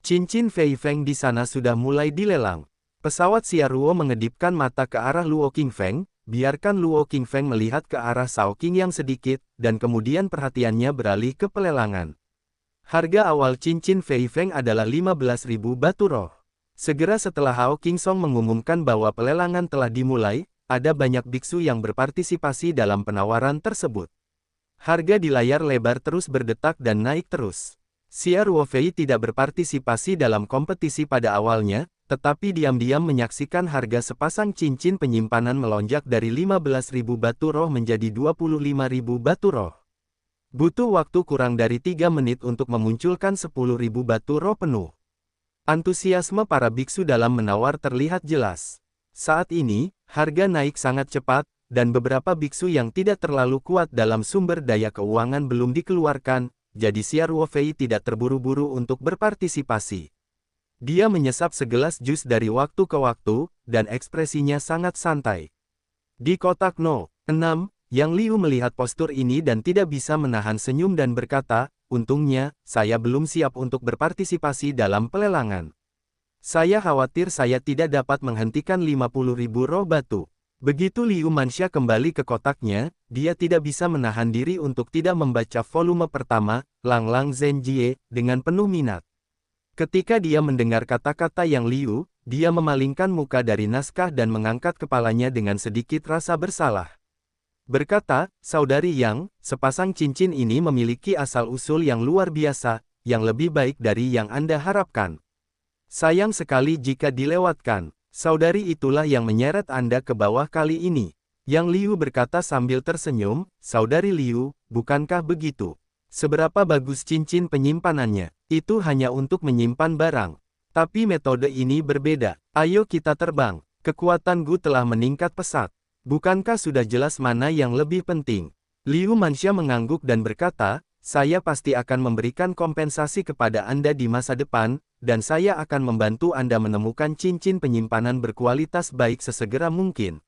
Cincin Fei Feng di sana sudah mulai dilelang. Pesawat Xia Ruo mengedipkan mata ke arah Luo Qingfeng, biarkan Luo Qingfeng melihat ke arah Shao Qingyang sedikit, dan kemudian perhatiannya beralih ke pelelangan. Harga awal cincin Fei Feng adalah 15.000 batu roh. Segera setelah Hao Qingsong mengumumkan bahwa pelelangan telah dimulai, ada banyak biksu yang berpartisipasi dalam penawaran tersebut. Harga di layar lebar terus berdetak dan naik terus. Xia Ruofei tidak berpartisipasi dalam kompetisi pada awalnya, tetapi diam-diam menyaksikan harga sepasang cincin penyimpanan melonjak dari 15.000 batu roh menjadi 25.000 batu roh. Butuh waktu kurang dari 3 menit untuk memunculkan 10.000 batu roh penuh. Antusiasme para biksu dalam menawar terlihat jelas. Saat ini, harga naik sangat cepat, dan beberapa biksu yang tidak terlalu kuat dalam sumber daya keuangan belum dikeluarkan, jadi Xia Ruofei tidak terburu-buru untuk berpartisipasi. Dia menyesap segelas jus dari waktu ke waktu, dan ekspresinya sangat santai. Di kotak No. 6, Yang Liu melihat postur ini dan tidak bisa menahan senyum dan berkata, untungnya, saya belum siap untuk berpartisipasi dalam pelelangan. Saya khawatir saya tidak dapat menghentikan 50.000 roh batu. Begitu Liu Manxia kembali ke kotaknya, dia tidak bisa menahan diri untuk tidak membaca volume pertama, Lang Lang Zhenjie, dengan penuh minat. Ketika dia mendengar kata-kata Yang Liu, dia memalingkan muka dari naskah dan mengangkat kepalanya dengan sedikit rasa bersalah. Berkata, Saudari Yang, sepasang cincin ini memiliki asal-usul yang luar biasa, yang lebih baik dari yang Anda harapkan. Sayang sekali jika dilewatkan. Saudari itulah yang menyeret Anda ke bawah kali ini. Yang Liu berkata sambil tersenyum, Saudari Liu, bukankah begitu? Seberapa bagus cincin penyimpanannya? Itu hanya untuk menyimpan barang. Tapi metode ini berbeda. Ayo kita terbang. Kekuatan Gu telah meningkat pesat. Bukankah sudah jelas mana yang lebih penting? Liu Manxia mengangguk dan berkata, saya pasti akan memberikan kompensasi kepada Anda di masa depan, dan saya akan membantu Anda menemukan cincin penyimpanan berkualitas baik sesegera mungkin.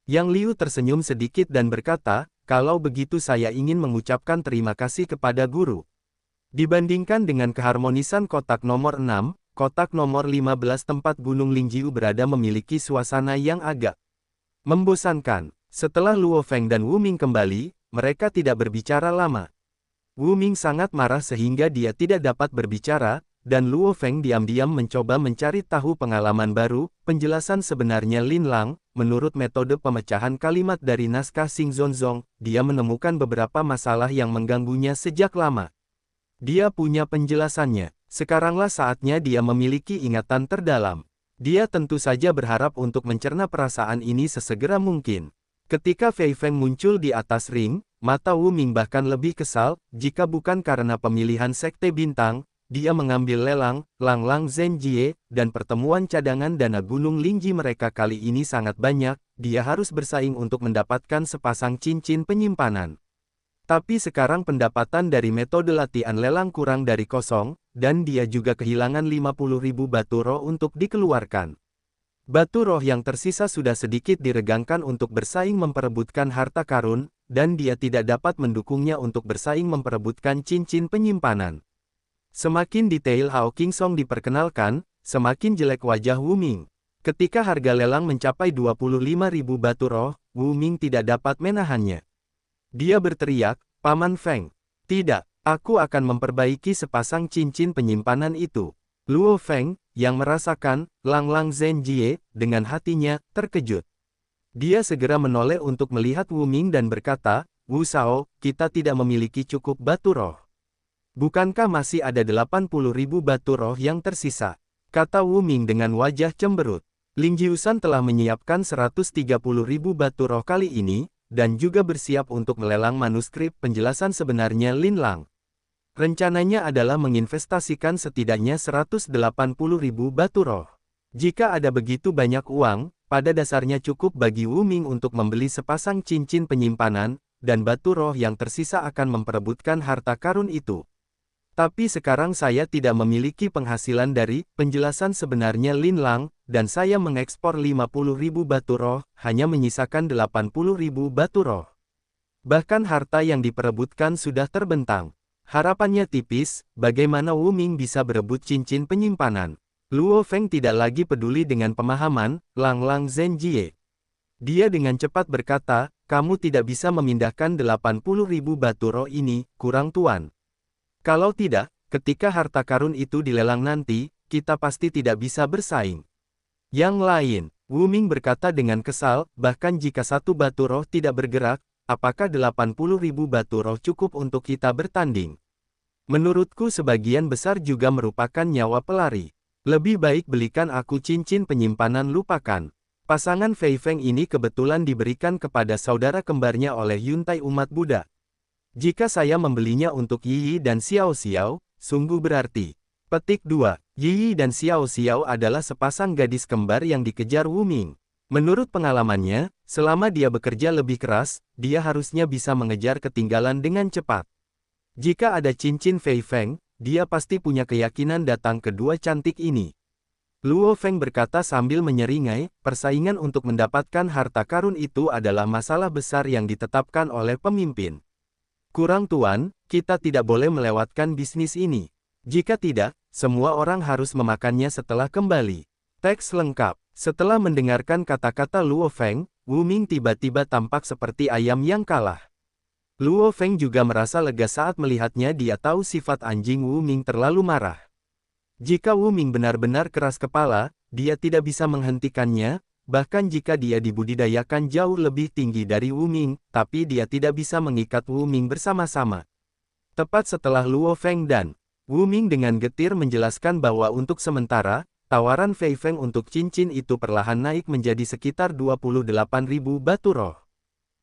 Yang Liu tersenyum sedikit dan berkata, kalau begitu saya ingin mengucapkan terima kasih kepada guru. Dibandingkan dengan keharmonisan kotak nomor 6, kotak nomor 15 tempat Gunung Lingjiu berada memiliki suasana yang agak membosankan. Setelah Luo Feng dan Wu Ming kembali, mereka tidak berbicara lama. Wu Ming sangat marah sehingga dia tidak dapat berbicara, dan Luo Feng diam-diam mencoba mencari tahu pengalaman baru, penjelasan sebenarnya Lin Lang, menurut metode pemecahan kalimat dari naskah Xing Zonzong, dia menemukan beberapa masalah yang mengganggunya sejak lama. Dia punya penjelasannya, sekaranglah saatnya dia memiliki ingatan terdalam. Dia tentu saja berharap untuk mencerna perasaan ini sesegera mungkin. Ketika Fei Feng muncul di atas ring, mata Wu Ming bahkan lebih kesal, jika bukan karena pemilihan Sekte Bintang, dia mengambil lelang, Lang Lang Zhenjie, dan pertemuan cadangan dana Gunung Lingji mereka kali ini sangat banyak, dia harus bersaing untuk mendapatkan sepasang cincin penyimpanan. Tapi sekarang pendapatan dari metode latihan lelang kurang dari kosong, dan dia juga kehilangan 50.000 batu roh untuk dikeluarkan. Batu roh yang tersisa sudah sedikit diregangkan untuk bersaing memperebutkan harta karun, dan dia tidak dapat mendukungnya untuk bersaing memperebutkan cincin penyimpanan. Semakin detail Hao Qingsong diperkenalkan, semakin jelek wajah Wu Ming. Ketika harga lelang mencapai 25.000 batu roh, Wu Ming tidak dapat menahannya. Dia berteriak, Paman Feng. Tidak, aku akan memperbaiki sepasang cincin penyimpanan itu. Luo Feng, yang merasakan, Lang Lang Zhenjie, dengan hatinya, terkejut. Dia segera menoleh untuk melihat Wu Ming dan berkata, Wu Shao, kita tidak memiliki cukup batu roh. Bukankah masih ada 80.000 batu roh yang tersisa? Kata Wu Ming dengan wajah cemberut. Ling Jiusan telah menyiapkan 130.000 batu roh kali ini, dan juga bersiap untuk melelang manuskrip penjelasan sebenarnya Lin Lang. Rencananya adalah menginvestasikan setidaknya 180.000 batu roh. Jika ada begitu banyak uang, pada dasarnya cukup bagi Wu Ming untuk membeli sepasang cincin penyimpanan, dan batu roh yang tersisa akan memperebutkan harta karun itu. Tapi sekarang saya tidak memiliki penghasilan dari penjelasan sebenarnya Lin Lang, dan saya mengekspor 50.000 batu roh, hanya menyisakan 80.000 batu roh. Bahkan harta yang diperebutkan sudah terbentang. Harapannya tipis, bagaimana Wu Ming bisa berebut cincin penyimpanan. Luo Feng tidak lagi peduli dengan pemahaman Lang Lang Zhenjie. Dia dengan cepat berkata, kamu tidak bisa memindahkan 80.000 batu roh ini, kurang tuan. Kalau tidak, ketika harta karun itu dilelang nanti, kita pasti tidak bisa bersaing. Yang lain, Wu Ming berkata dengan kesal, bahkan jika satu batu roh tidak bergerak, apakah 80.000 batu roh cukup untuk kita bertanding? Menurutku sebagian besar juga merupakan nyawa pelari. Lebih baik belikan aku cincin penyimpanan lupakan. Pasangan Fei Feng ini kebetulan diberikan kepada saudara kembarnya oleh yuntai umat Buddha. Jika saya membelinya untuk Yi Yi dan Xiao Xiao, sungguh berarti. Petik 2. Yi Yi dan Xiao Xiao adalah sepasang gadis kembar yang dikejar Wu Ming. Menurut pengalamannya, selama dia bekerja lebih keras, dia harusnya bisa mengejar ketinggalan dengan cepat. Jika ada cincin Fei Feng, dia pasti punya keyakinan datang kedua cantik ini. Luo Feng berkata sambil menyeringai, persaingan untuk mendapatkan harta karun itu adalah masalah besar yang ditetapkan oleh pemimpin. Kurang tuan, kita tidak boleh melewatkan bisnis ini. Jika tidak, semua orang harus memakannya setelah kembali. Teks lengkap. Setelah mendengarkan kata-kata Luo Feng, Wu Ming tiba-tiba tampak seperti ayam yang kalah. Luo Feng juga merasa lega saat melihatnya. Dia tahu sifat anjing Wu Ming terlalu marah. Jika Wu Ming benar-benar keras kepala, dia tidak bisa menghentikannya. Bahkan jika dia dibudidayakan jauh lebih tinggi dari Wu Ming, tapi dia tidak bisa mengikat Wu Ming bersama-sama. Tepat setelah Luo Feng dan Wu Ming dengan getir menjelaskan bahwa untuk sementara, tawaran Fei Feng untuk cincin itu perlahan naik menjadi sekitar 28.000 batu roh.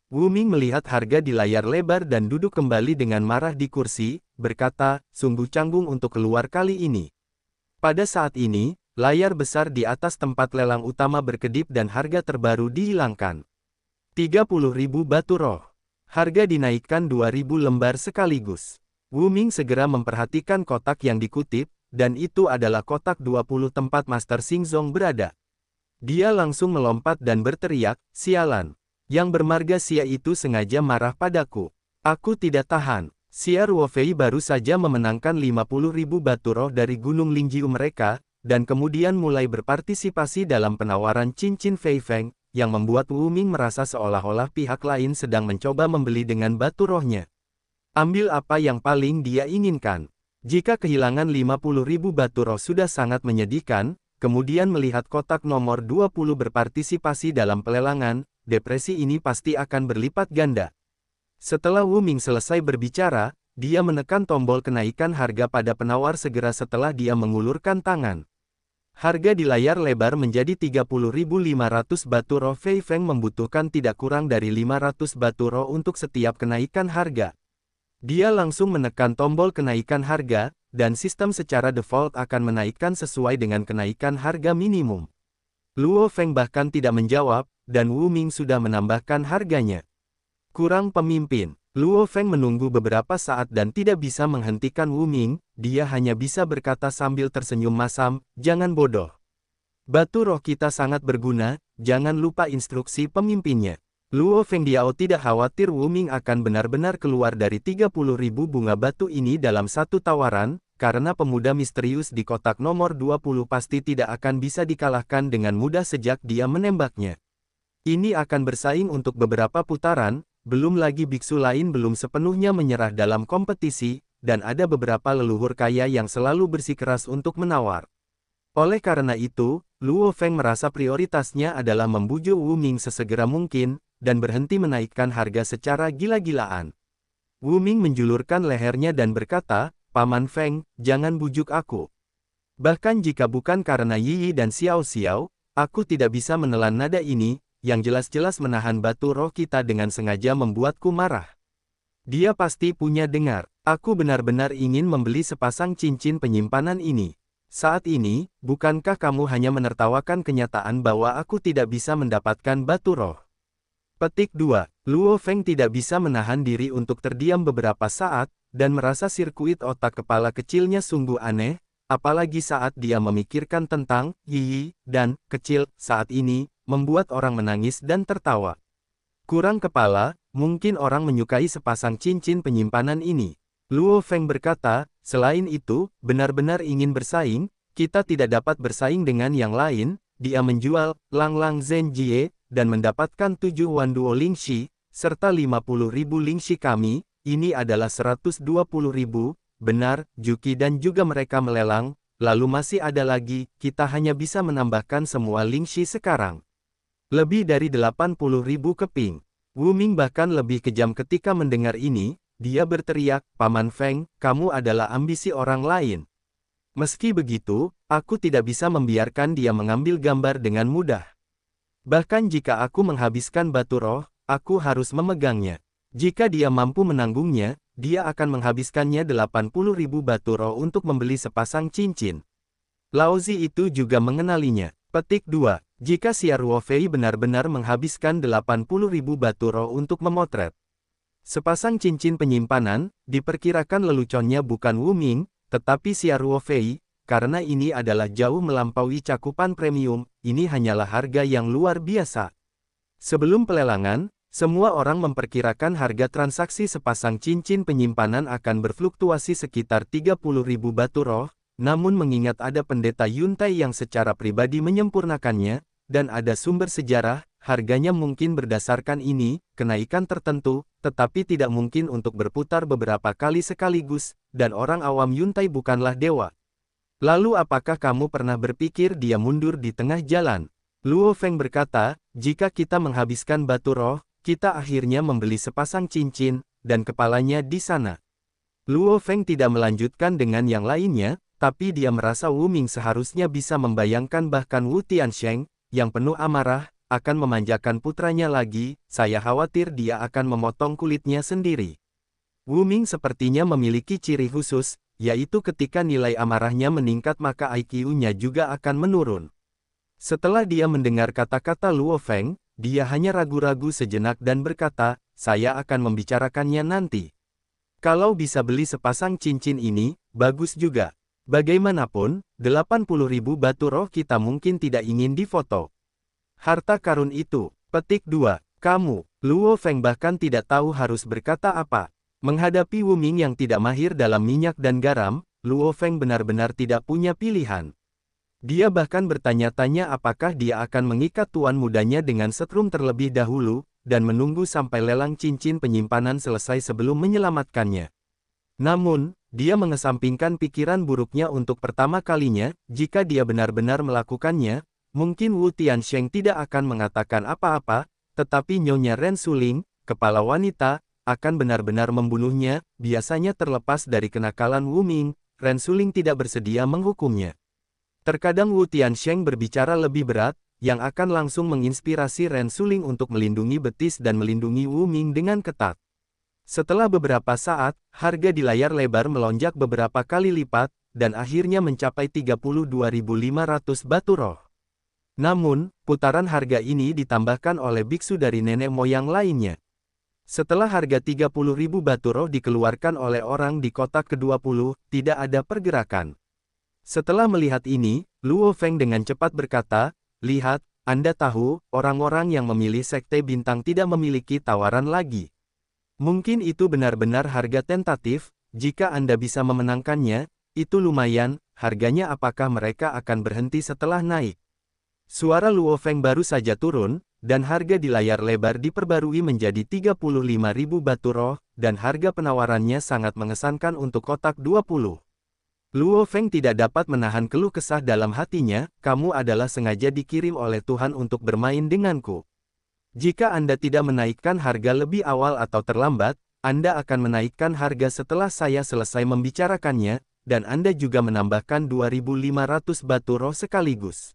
Wu Ming melihat harga di layar lebar dan duduk kembali dengan marah di kursi, berkata, sungguh canggung untuk keluar kali ini. Pada saat ini, layar besar di atas tempat lelang utama berkedip dan harga terbaru dihilangkan. 30.000 batu roh. Harga dinaikkan 2.000 lembar sekaligus. Wu Ming segera memperhatikan kotak yang dikutip, dan itu adalah kotak 20 tempat Master Xingzong berada. Dia langsung melompat dan berteriak, sialan. Yang bermarga Xia itu sengaja marah padaku. Aku tidak tahan. Xia Ruofei baru saja memenangkan 50.000 batu roh dari Gunung Lingjiu mereka, dan kemudian mulai berpartisipasi dalam penawaran cincin Fei Feng, yang membuat Wu Ming merasa seolah-olah pihak lain sedang mencoba membeli dengan batu rohnya. Ambil apa yang paling dia inginkan. Jika kehilangan 50.000 batu roh sudah sangat menyedihkan, kemudian melihat kotak nomor 20 berpartisipasi dalam pelelangan, depresi ini pasti akan berlipat ganda. Setelah Wu Ming selesai berbicara, dia menekan tombol kenaikan harga pada penawar segera setelah dia mengulurkan tangan. Harga di layar lebar menjadi 30.500 batu roh. Fei Feng membutuhkan tidak kurang dari 500 batu roh untuk setiap kenaikan harga. Dia langsung menekan tombol kenaikan harga, dan sistem secara default akan menaikkan sesuai dengan kenaikan harga minimum. Luo Feng bahkan tidak menjawab, dan Wu Ming sudah menambahkan harganya. Kurang pemimpin. Luo Feng menunggu beberapa saat dan tidak bisa menghentikan Wu Ming, dia hanya bisa berkata sambil tersenyum masam, jangan bodoh. Batu roh kita sangat berguna, jangan lupa instruksi pemimpinnya. Luo Feng Diao tidak khawatir Wu Ming akan benar-benar keluar dari 30.000 bunga batu ini dalam satu tawaran, karena pemuda misterius di kotak nomor 20 pasti tidak akan bisa dikalahkan dengan mudah sejak dia menembaknya. Ini akan bersaing untuk beberapa putaran, belum lagi biksu lain belum sepenuhnya menyerah dalam kompetisi, dan ada beberapa leluhur kaya yang selalu bersikeras untuk menawar. Oleh karena itu, Luo Feng merasa prioritasnya adalah membujuk Wu Ming sesegera mungkin, dan berhenti menaikkan harga secara gila-gilaan. Wu Ming menjulurkan lehernya dan berkata, Paman Feng, jangan bujuk aku. Bahkan jika bukan karena Yi Yi dan Xiao Xiao, aku tidak bisa menelan nada ini, yang jelas-jelas menahan batu roh kita dengan sengaja membuatku marah. Dia pasti punya dengar. Aku benar-benar ingin membeli sepasang cincin penyimpanan ini. Saat ini, bukankah kamu hanya menertawakan kenyataan bahwa aku tidak bisa mendapatkan batu roh? Petik 2. Luo Feng tidak bisa menahan diri untuk terdiam beberapa saat, dan merasa sirkuit otak kepala kecilnya sungguh aneh, apalagi saat dia memikirkan tentang Yi dan kecil saat ini, membuat orang menangis dan tertawa. Kurang kepala, mungkin orang menyukai sepasang cincin penyimpanan ini. Luo Feng berkata, selain itu, benar-benar ingin bersaing, kita tidak dapat bersaing dengan yang lain. Dia menjual Lang Lang Zhen Jie dan mendapatkan 7 Wanduo Lingxi, serta 50.000 Lingxi kami, ini adalah 120.000, benar, Juki dan juga mereka melelang, lalu masih ada lagi, kita hanya bisa menambahkan semua Lingxi sekarang. Lebih dari 80.000 keping. Wu Ming bahkan lebih kejam ketika mendengar ini, dia berteriak, Paman Feng, kamu adalah ambisi orang lain. Meski begitu, aku tidak bisa membiarkan dia mengambil gambar dengan mudah. Bahkan jika aku menghabiskan batu roh, aku harus memegangnya. Jika dia mampu menanggungnya, dia akan menghabiskannya 80.000 batu roh untuk membeli sepasang cincin. Laozi itu juga mengenalinya. Petik 2. Jika Xia Ruofei benar-benar menghabiskan 80.000 batu roh untuk memotret sepasang cincin penyimpanan, diperkirakan leluconnya bukan Wu Ming, tetapi Xia Ruofei, karena ini adalah jauh melampaui cakupan premium, ini hanyalah harga yang luar biasa. Sebelum pelelangan, semua orang memperkirakan harga transaksi sepasang cincin penyimpanan akan berfluktuasi sekitar 30.000 batu roh, namun mengingat ada pendeta Yuntai yang secara pribadi menyempurnakannya, dan ada sumber sejarah, harganya mungkin berdasarkan ini, kenaikan tertentu, tetapi tidak mungkin untuk berputar beberapa kali sekaligus, dan orang awam Yuntai bukanlah dewa. Lalu apakah kamu pernah berpikir dia mundur di tengah jalan? Luo Feng berkata, jika kita menghabiskan batu roh, kita akhirnya membeli sepasang cincin, dan kepalanya di sana. Luo Feng tidak melanjutkan dengan yang lainnya, tapi dia merasa Wu Ming seharusnya bisa membayangkan bahkan Wu Tiansheng, yang penuh amarah, akan memanjakan putranya lagi, saya khawatir dia akan memotong kulitnya sendiri. Wu Ming sepertinya memiliki ciri khusus, yaitu ketika nilai amarahnya meningkat maka IQ-nya juga akan menurun. Setelah dia mendengar kata-kata Luo Feng, dia hanya ragu-ragu sejenak dan berkata, saya akan membicarakannya nanti. Kalau bisa beli sepasang cincin ini, bagus juga. Bagaimanapun, 80.000 batu roh kita mungkin tidak ingin difoto. Harta karun itu. Petik 2. Kamu, Luo Feng bahkan tidak tahu harus berkata apa. Menghadapi Wu Ming yang tidak mahir dalam minyak dan garam, Luo Feng benar-benar tidak punya pilihan. Dia bahkan bertanya-tanya apakah dia akan mengikat tuan mudanya dengan setrum terlebih dahulu, dan menunggu sampai lelang cincin penyimpanan selesai sebelum menyelamatkannya. Namun, dia mengesampingkan pikiran buruknya untuk pertama kalinya, jika dia benar-benar melakukannya, mungkin Wu Tiansheng tidak akan mengatakan apa-apa, tetapi Nyonya Ren Suling, kepala wanita, akan benar-benar membunuhnya, biasanya terlepas dari kenakalan Wu Ming, Ren Suling tidak bersedia menghukumnya. Terkadang Wu Tiansheng berbicara lebih berat, yang akan langsung menginspirasi Ren Suling untuk melindungi betis dan melindungi Wu Ming dengan ketat. Setelah beberapa saat, harga di layar lebar melonjak beberapa kali lipat, dan akhirnya mencapai 32.500 batu roh. Namun, putaran harga ini ditambahkan oleh biksu dari nenek moyang lainnya. Setelah harga 30.000 batu roh dikeluarkan oleh orang di kotak ke-20, tidak ada pergerakan. Setelah melihat ini, Luo Feng dengan cepat berkata, lihat, Anda tahu, orang-orang yang memilih sekte bintang tidak memiliki tawaran lagi. Mungkin itu benar-benar harga tentatif, jika Anda bisa memenangkannya, itu lumayan, harganya apakah mereka akan berhenti setelah naik? Suara Luo Feng baru saja turun, dan harga di layar lebar diperbarui menjadi 35.000 batu roh, dan harga penawarannya sangat mengesankan untuk kotak 20. Luo Feng tidak dapat menahan keluh kesah dalam hatinya, kamu adalah sengaja dikirim oleh Tuhan untuk bermain denganku. Jika Anda tidak menaikkan harga lebih awal atau terlambat, Anda akan menaikkan harga setelah saya selesai membicarakannya, dan Anda juga menambahkan 2.500 batu roh sekaligus.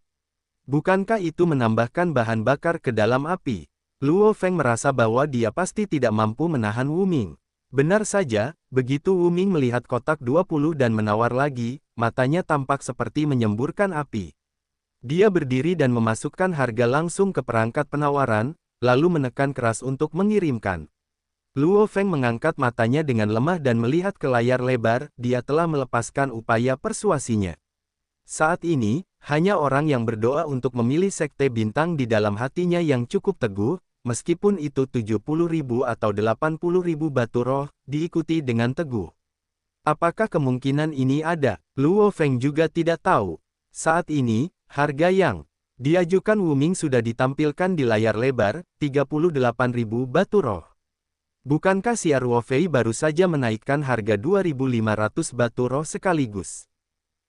Bukankah itu menambahkan bahan bakar ke dalam api? Luo Feng merasa bahwa dia pasti tidak mampu menahan Wu Ming. Benar saja, begitu Wu Ming melihat kotak 20 dan menawar lagi, matanya tampak seperti menyemburkan api. Dia berdiri dan memasukkan harga langsung ke perangkat penawaran, lalu menekan keras untuk mengirimkan. Luo Feng mengangkat matanya dengan lemah dan melihat ke layar lebar, dia telah melepaskan upaya persuasinya. Saat ini, hanya orang yang berdoa untuk memilih sekte bintang di dalam hatinya yang cukup teguh, meskipun itu 70.000 atau 80.000 batu roh, diikuti dengan teguh. Apakah kemungkinan ini ada? Luo Feng juga tidak tahu. Saat ini, harga yang diajukan Wu Ming sudah ditampilkan di layar lebar, 38.000 batu roh. Bukankah Xia Ruofei baru saja menaikkan harga 2.500 batu roh sekaligus?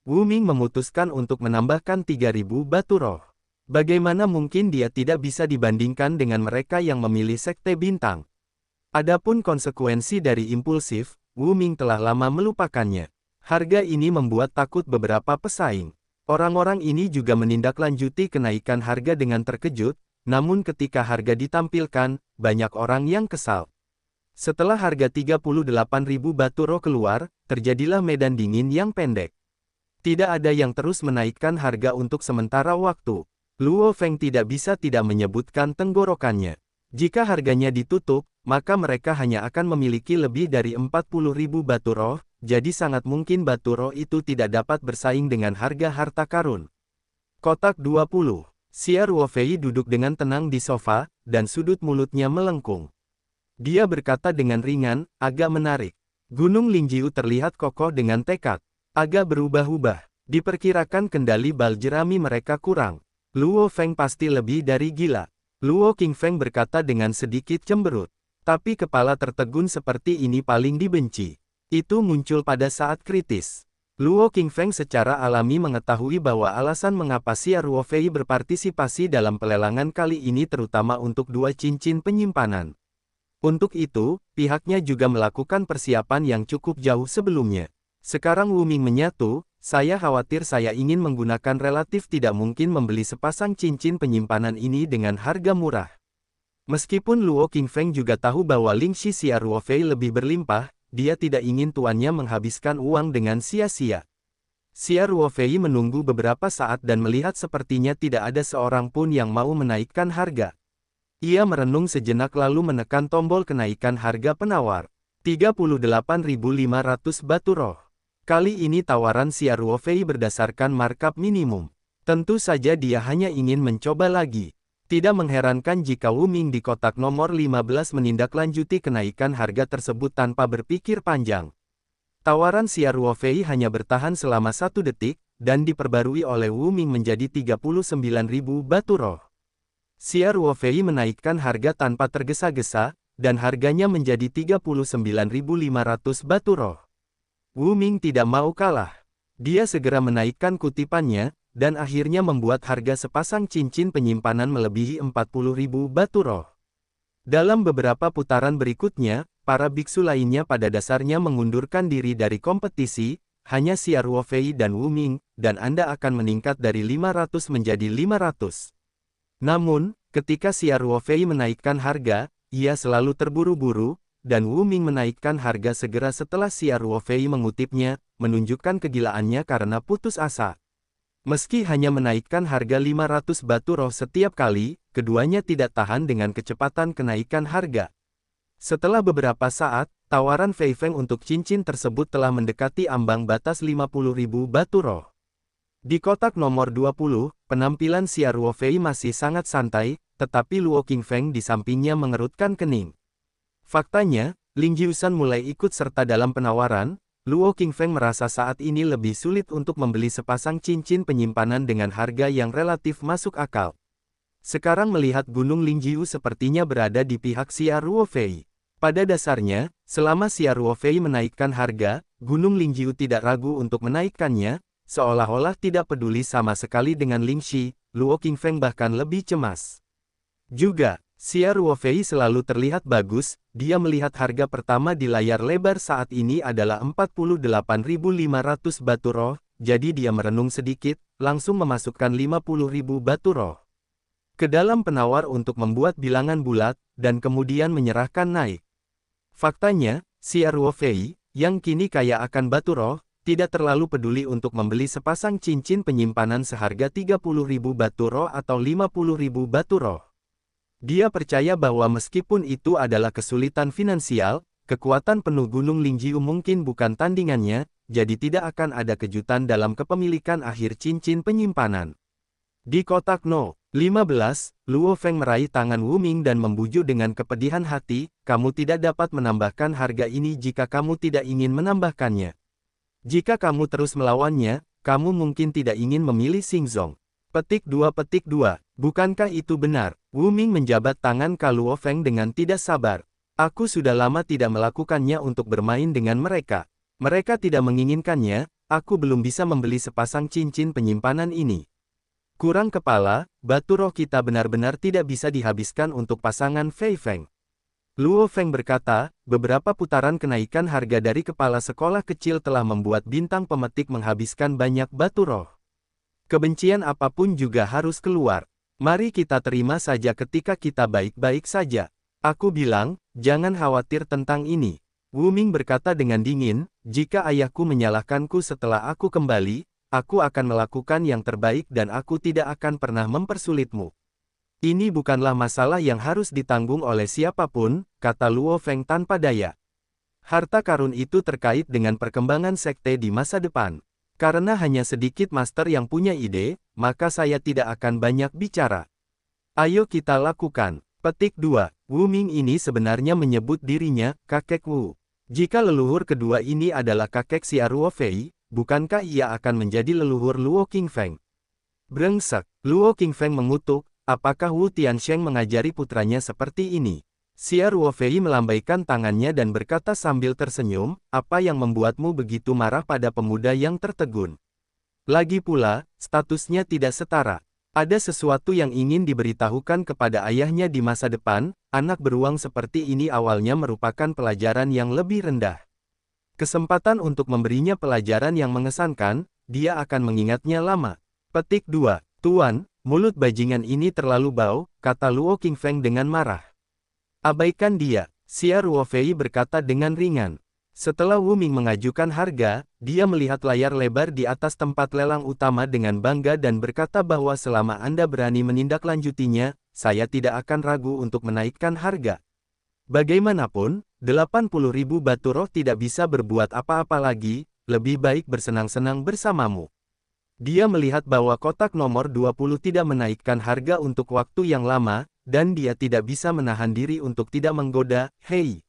Wu Ming memutuskan untuk menambahkan 3.000 batu roh. Bagaimana mungkin dia tidak bisa dibandingkan dengan mereka yang memilih sekte bintang? Adapun konsekuensi dari impulsif, Wu Ming telah lama melupakannya. Harga ini membuat takut beberapa pesaing. Orang-orang ini juga menindaklanjuti kenaikan harga dengan terkejut, namun ketika harga ditampilkan, banyak orang yang kesal. Setelah harga 38.000 batu roh keluar, terjadilah medan dingin yang pendek. Tidak ada yang terus menaikkan harga untuk sementara waktu. Luo Feng tidak bisa tidak menyebutkan tenggorokannya. Jika harganya ditutup, maka mereka hanya akan memiliki lebih dari 40.000 batu roh, jadi sangat mungkin batu roh itu tidak dapat bersaing dengan harga harta karun. Kotak 20. Xia Ruofei duduk dengan tenang di sofa, dan sudut mulutnya melengkung. Dia berkata dengan ringan, agak menarik. Gunung Lingjiu terlihat kokoh dengan tekad. Agak berubah-ubah. Diperkirakan kendali bal jerami mereka kurang. Luo Feng pasti lebih dari gila. Luo Qingfeng berkata dengan sedikit cemberut. Tapi kepala tertegun seperti ini paling dibenci. Itu muncul pada saat kritis. Luo Qingfeng secara alami mengetahui bahwa alasan mengapa Xia Ruofei berpartisipasi dalam pelelangan kali ini terutama untuk 2 cincin penyimpanan. Untuk itu, pihaknya juga melakukan persiapan yang cukup jauh sebelumnya. Sekarang Wu Ming menyatu, saya khawatir saya ingin menggunakan relatif tidak mungkin membeli sepasang cincin penyimpanan ini dengan harga murah. Meskipun Luo Qingfeng juga tahu bahwa Lingxi Xia Ruofei lebih berlimpah, dia tidak ingin tuannya menghabiskan uang dengan sia-sia. Xia Ruofei menunggu beberapa saat dan melihat sepertinya tidak ada seorang pun yang mau menaikkan harga. Ia merenung sejenak lalu menekan tombol kenaikan harga penawar. 38.500 batu roh. Kali ini tawaran Xia Ruofei berdasarkan markup minimum. Tentu saja dia hanya ingin mencoba lagi. Tidak mengherankan jika Wu Ming di kotak nomor 15 menindaklanjuti kenaikan harga tersebut tanpa berpikir panjang. Tawaran Xia Ruofei hanya bertahan selama 1 detik, dan diperbarui oleh Wu Ming menjadi 39.000 batu roh. Xia Ruofei menaikkan harga tanpa tergesa-gesa, dan harganya menjadi 39.500 batu roh. Wu Ming tidak mau kalah. Dia segera menaikkan kutipannya, dan akhirnya membuat harga sepasang cincin penyimpanan melebihi 40.000 batu roh. Dalam beberapa putaran berikutnya, para biksu lainnya pada dasarnya mengundurkan diri dari kompetisi, hanya Xia Ruofei dan Wu Ming, dan Anda akan meningkat dari 500 menjadi 500. Namun, ketika Xia Ruofei menaikkan harga, ia selalu terburu-buru, dan Wu Ming menaikkan harga segera setelah Xia Ruofei mengutipnya, menunjukkan kegilaannya karena putus asa. Meski hanya menaikkan harga 500 batu roh setiap kali, keduanya tidak tahan dengan kecepatan kenaikan harga. Setelah beberapa saat, tawaran Fei Feng untuk cincin tersebut telah mendekati ambang batas 50.000 batu roh. Di kotak nomor 20, penampilan Xia Ruofei masih sangat santai, tetapi Luo Qingfeng di sampingnya mengerutkan kening. Faktanya, Ling Jiusan mulai ikut serta dalam penawaran. Luo Qingfeng merasa saat ini lebih sulit untuk membeli sepasang cincin penyimpanan dengan harga yang relatif masuk akal. Sekarang melihat Gunung Lingjiu sepertinya berada di pihak Xia Ruofei. Pada dasarnya, selama Xia Ruofei menaikkan harga, Gunung Lingjiu tidak ragu untuk menaikkannya, seolah-olah tidak peduli sama sekali dengan Lingxi. Luo Qingfeng bahkan lebih cemas. Juga, Xia Ruofei selalu terlihat bagus, dia melihat harga pertama di layar lebar saat ini adalah 48.500 batu roh, jadi dia merenung sedikit, langsung memasukkan 50.000 batu roh ke dalam penawar untuk membuat bilangan bulat, dan kemudian menyerahkan naik. Faktanya, Xia Ruofei, yang kini kaya akan batu roh, tidak terlalu peduli untuk membeli sepasang cincin penyimpanan seharga 30.000 batu roh atau 50.000 batu roh. Dia percaya bahwa meskipun itu adalah kesulitan finansial, kekuatan penuh Gunung Lingjiu mungkin bukan tandingannya, jadi tidak akan ada kejutan dalam kepemilikan akhir cincin penyimpanan. Di kotak No. 15, Luo Feng meraih tangan Wu Ming dan membujuk dengan kepedihan hati, kamu tidak dapat menambahkan harga ini jika kamu tidak ingin menambahkannya. Jika kamu terus melawannya, kamu mungkin tidak ingin memilih Xingzong. Petik 2. Bukankah itu benar? Wu Ming menjabat tangan ke Luo Feng dengan tidak sabar. Aku sudah lama tidak melakukannya untuk bermain dengan mereka. Mereka tidak menginginkannya, aku belum bisa membeli sepasang cincin penyimpanan ini. Kurang kepala, batu roh kita benar-benar tidak bisa dihabiskan untuk pasangan Fei Feng. Luo Feng berkata, beberapa putaran kenaikan harga dari kepala sekolah kecil telah membuat bintang pemetik menghabiskan banyak batu roh. Kebencian apapun juga harus keluar. Mari kita terima saja ketika kita baik-baik saja. Aku bilang, jangan khawatir tentang ini. Wu Ming berkata dengan dingin, jika ayahku menyalahkanku setelah aku kembali, aku akan melakukan yang terbaik dan aku tidak akan pernah mempersulitmu. Ini bukanlah masalah yang harus ditanggung oleh siapapun, kata Luo Feng tanpa daya. Harta karun itu terkait dengan perkembangan sekte di masa depan. Karena hanya sedikit master yang punya ide, maka saya tidak akan banyak bicara. Ayo kita lakukan. Petik 2. Wu Ming ini sebenarnya menyebut dirinya, kakek Wu. Jika leluhur kedua ini adalah kakek Xia Ruo Fei, bukankah ia akan menjadi leluhur Luo Qingfeng? Brengsek, Luo Qingfeng mengutuk, apakah Wu Tiansheng mengajari putranya seperti ini? Xia Ruo Fei melambaikan tangannya dan berkata sambil tersenyum, apa yang membuatmu begitu marah pada pemuda yang tertegun? Lagi pula, statusnya tidak setara. Ada sesuatu yang ingin diberitahukan kepada ayahnya di masa depan, anak beruang seperti ini awalnya merupakan pelajaran yang lebih rendah. Kesempatan untuk memberinya pelajaran yang mengesankan, dia akan mengingatnya lama. Petik 2. Tuan, mulut bajingan ini terlalu bau, kata Luo Qingfeng dengan marah. Abaikan dia, Xia Ruo Fei berkata dengan ringan. Setelah Wu Ming mengajukan harga, dia melihat layar lebar di atas tempat lelang utama dengan bangga dan berkata bahwa selama Anda berani menindaklanjutinya, saya tidak akan ragu untuk menaikkan harga. Bagaimanapun, 80.000 batu roh tidak bisa berbuat apa-apa lagi, lebih baik bersenang-senang bersamamu. Dia melihat bahwa kotak nomor 20 tidak menaikkan harga untuk waktu yang lama, dan dia tidak bisa menahan diri untuk tidak menggoda, hei.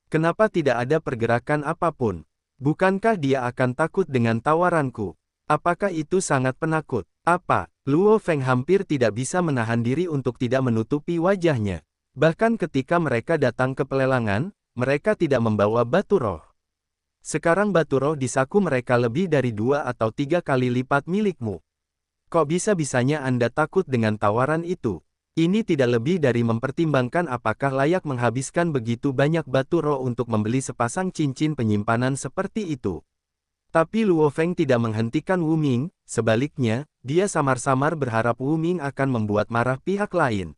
Kenapa tidak ada pergerakan apapun? Bukankah dia akan takut dengan tawaranku? Apakah itu sangat penakut? Apa? Luo Feng hampir tidak bisa menahan diri untuk tidak menutupi wajahnya. Bahkan ketika mereka datang ke pelelangan, mereka tidak membawa batu roh. Sekarang batu roh di saku mereka lebih dari 2 atau 3 kali lipat milikmu. Kok bisa-bisanya Anda takut dengan tawaran itu? Ini tidak lebih dari mempertimbangkan apakah layak menghabiskan begitu banyak batu roh untuk membeli sepasang cincin penyimpanan seperti itu. Tapi Luo Feng tidak menghentikan Wu Ming, sebaliknya, dia samar-samar berharap Wu Ming akan membuat marah pihak lain.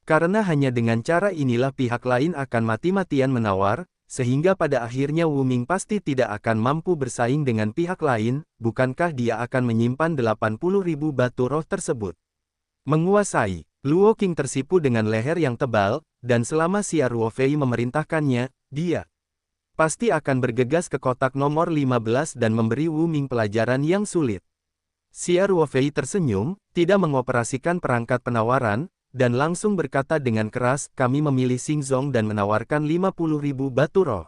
Karena hanya dengan cara inilah pihak lain akan mati-matian menawar, sehingga pada akhirnya Wu Ming pasti tidak akan mampu bersaing dengan pihak lain, bukankah dia akan menyimpan 80.000 batu roh tersebut? Menguasai, Luo Qing tersipu dengan leher yang tebal, dan selama Xia Ruo Fei memerintahkannya, dia pasti akan bergegas ke kotak nomor 15 dan memberi Wu Ming pelajaran yang sulit. Xia Ruo Fei tersenyum, tidak mengoperasikan perangkat penawaran, dan langsung berkata dengan keras, kami memilih Xingzong dan menawarkan 50.000 batu roh.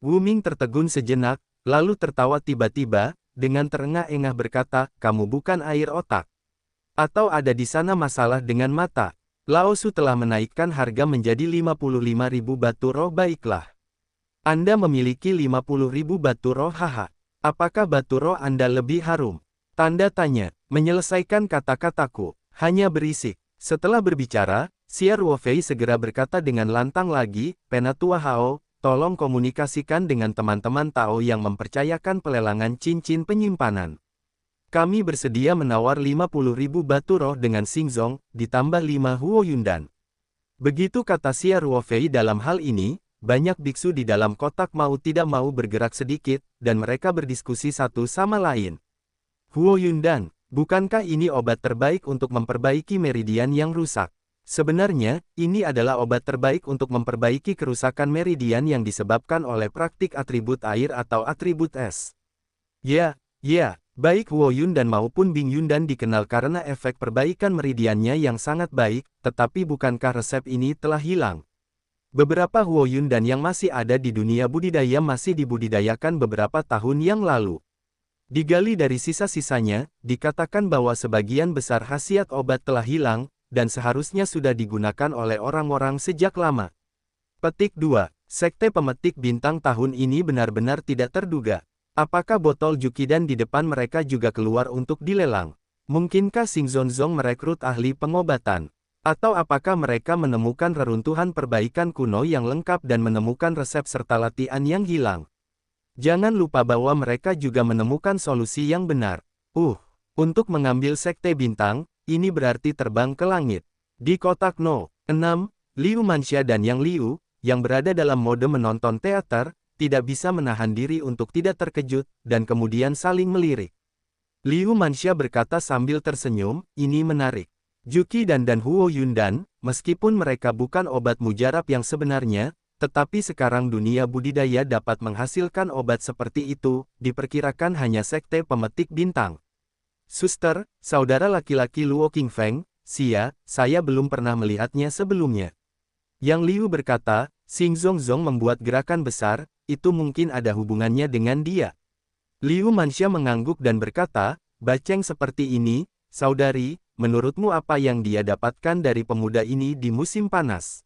Wu Ming tertegun sejenak, lalu tertawa tiba-tiba, dengan terengah-engah berkata, kamu bukan air otak. Atau ada di sana masalah dengan mata? Lao Su telah menaikkan harga menjadi 55.000 batu roh baiklah. Anda memiliki 50.000 batu roh haha. Apakah batu roh Anda lebih harum? Tanda tanya, menyelesaikan kata-kataku, hanya berisik. Setelah berbicara, Xia Ruo Fei segera berkata dengan lantang lagi, Penatua Hao, tolong komunikasikan dengan teman-teman Tao yang mempercayakan pelelangan cincin penyimpanan. Kami bersedia menawar 50.000 batu roh dengan Xingzong, ditambah 5 Huo Yundan. Begitu kata Xia Ruo Fei dalam hal ini, banyak biksu di dalam kotak mau tidak mau bergerak sedikit, dan mereka berdiskusi satu sama lain. Huo Yundan, bukankah ini obat terbaik untuk memperbaiki meridian yang rusak? Sebenarnya, ini adalah obat terbaik untuk memperbaiki kerusakan meridian yang disebabkan oleh praktik atribut air atau atribut es. Ya, baik Huo Yundan maupun Bing Yundan dikenal karena efek perbaikan meridiannya yang sangat baik, tetapi bukankah resep ini telah hilang? Beberapa Huo Yundan yang masih ada di dunia budidaya masih dibudidayakan beberapa tahun yang lalu. Digali dari sisa-sisanya, dikatakan bahwa sebagian besar khasiat obat telah hilang, dan seharusnya sudah digunakan oleh orang-orang sejak lama. Petik 2. Sekte Pemetik Bintang tahun ini benar-benar tidak terduga. Apakah botol Jukidan di depan mereka juga keluar untuk dilelang? Mungkinkah Xing Zonzong merekrut ahli pengobatan? Atau apakah mereka menemukan reruntuhan perbaikan kuno yang lengkap dan menemukan resep serta latihan yang hilang? Jangan lupa bahwa mereka juga menemukan solusi yang benar. Untuk mengambil Sekte Bintang, ini berarti terbang ke langit. Di kotak 6, Liu Manxia dan Yang Liu, yang berada dalam mode menonton teater, tidak bisa menahan diri untuk tidak terkejut, dan kemudian saling melirik. Liu Manxia berkata sambil tersenyum, ini menarik. Juki dan Huo Yundan, meskipun mereka bukan obat mujarab yang sebenarnya, tetapi sekarang dunia budidaya dapat menghasilkan obat seperti itu, diperkirakan hanya Sekte Pemetik Bintang. Suster, saudara laki-laki Luo Qingfeng, saya belum pernah melihatnya sebelumnya. Yang Liu berkata, Xing Zonzong membuat gerakan besar, itu mungkin ada hubungannya dengan dia. Liu Manxia mengangguk dan berkata, baceng seperti ini, saudari, menurutmu apa yang dia dapatkan dari pemuda ini di musim panas?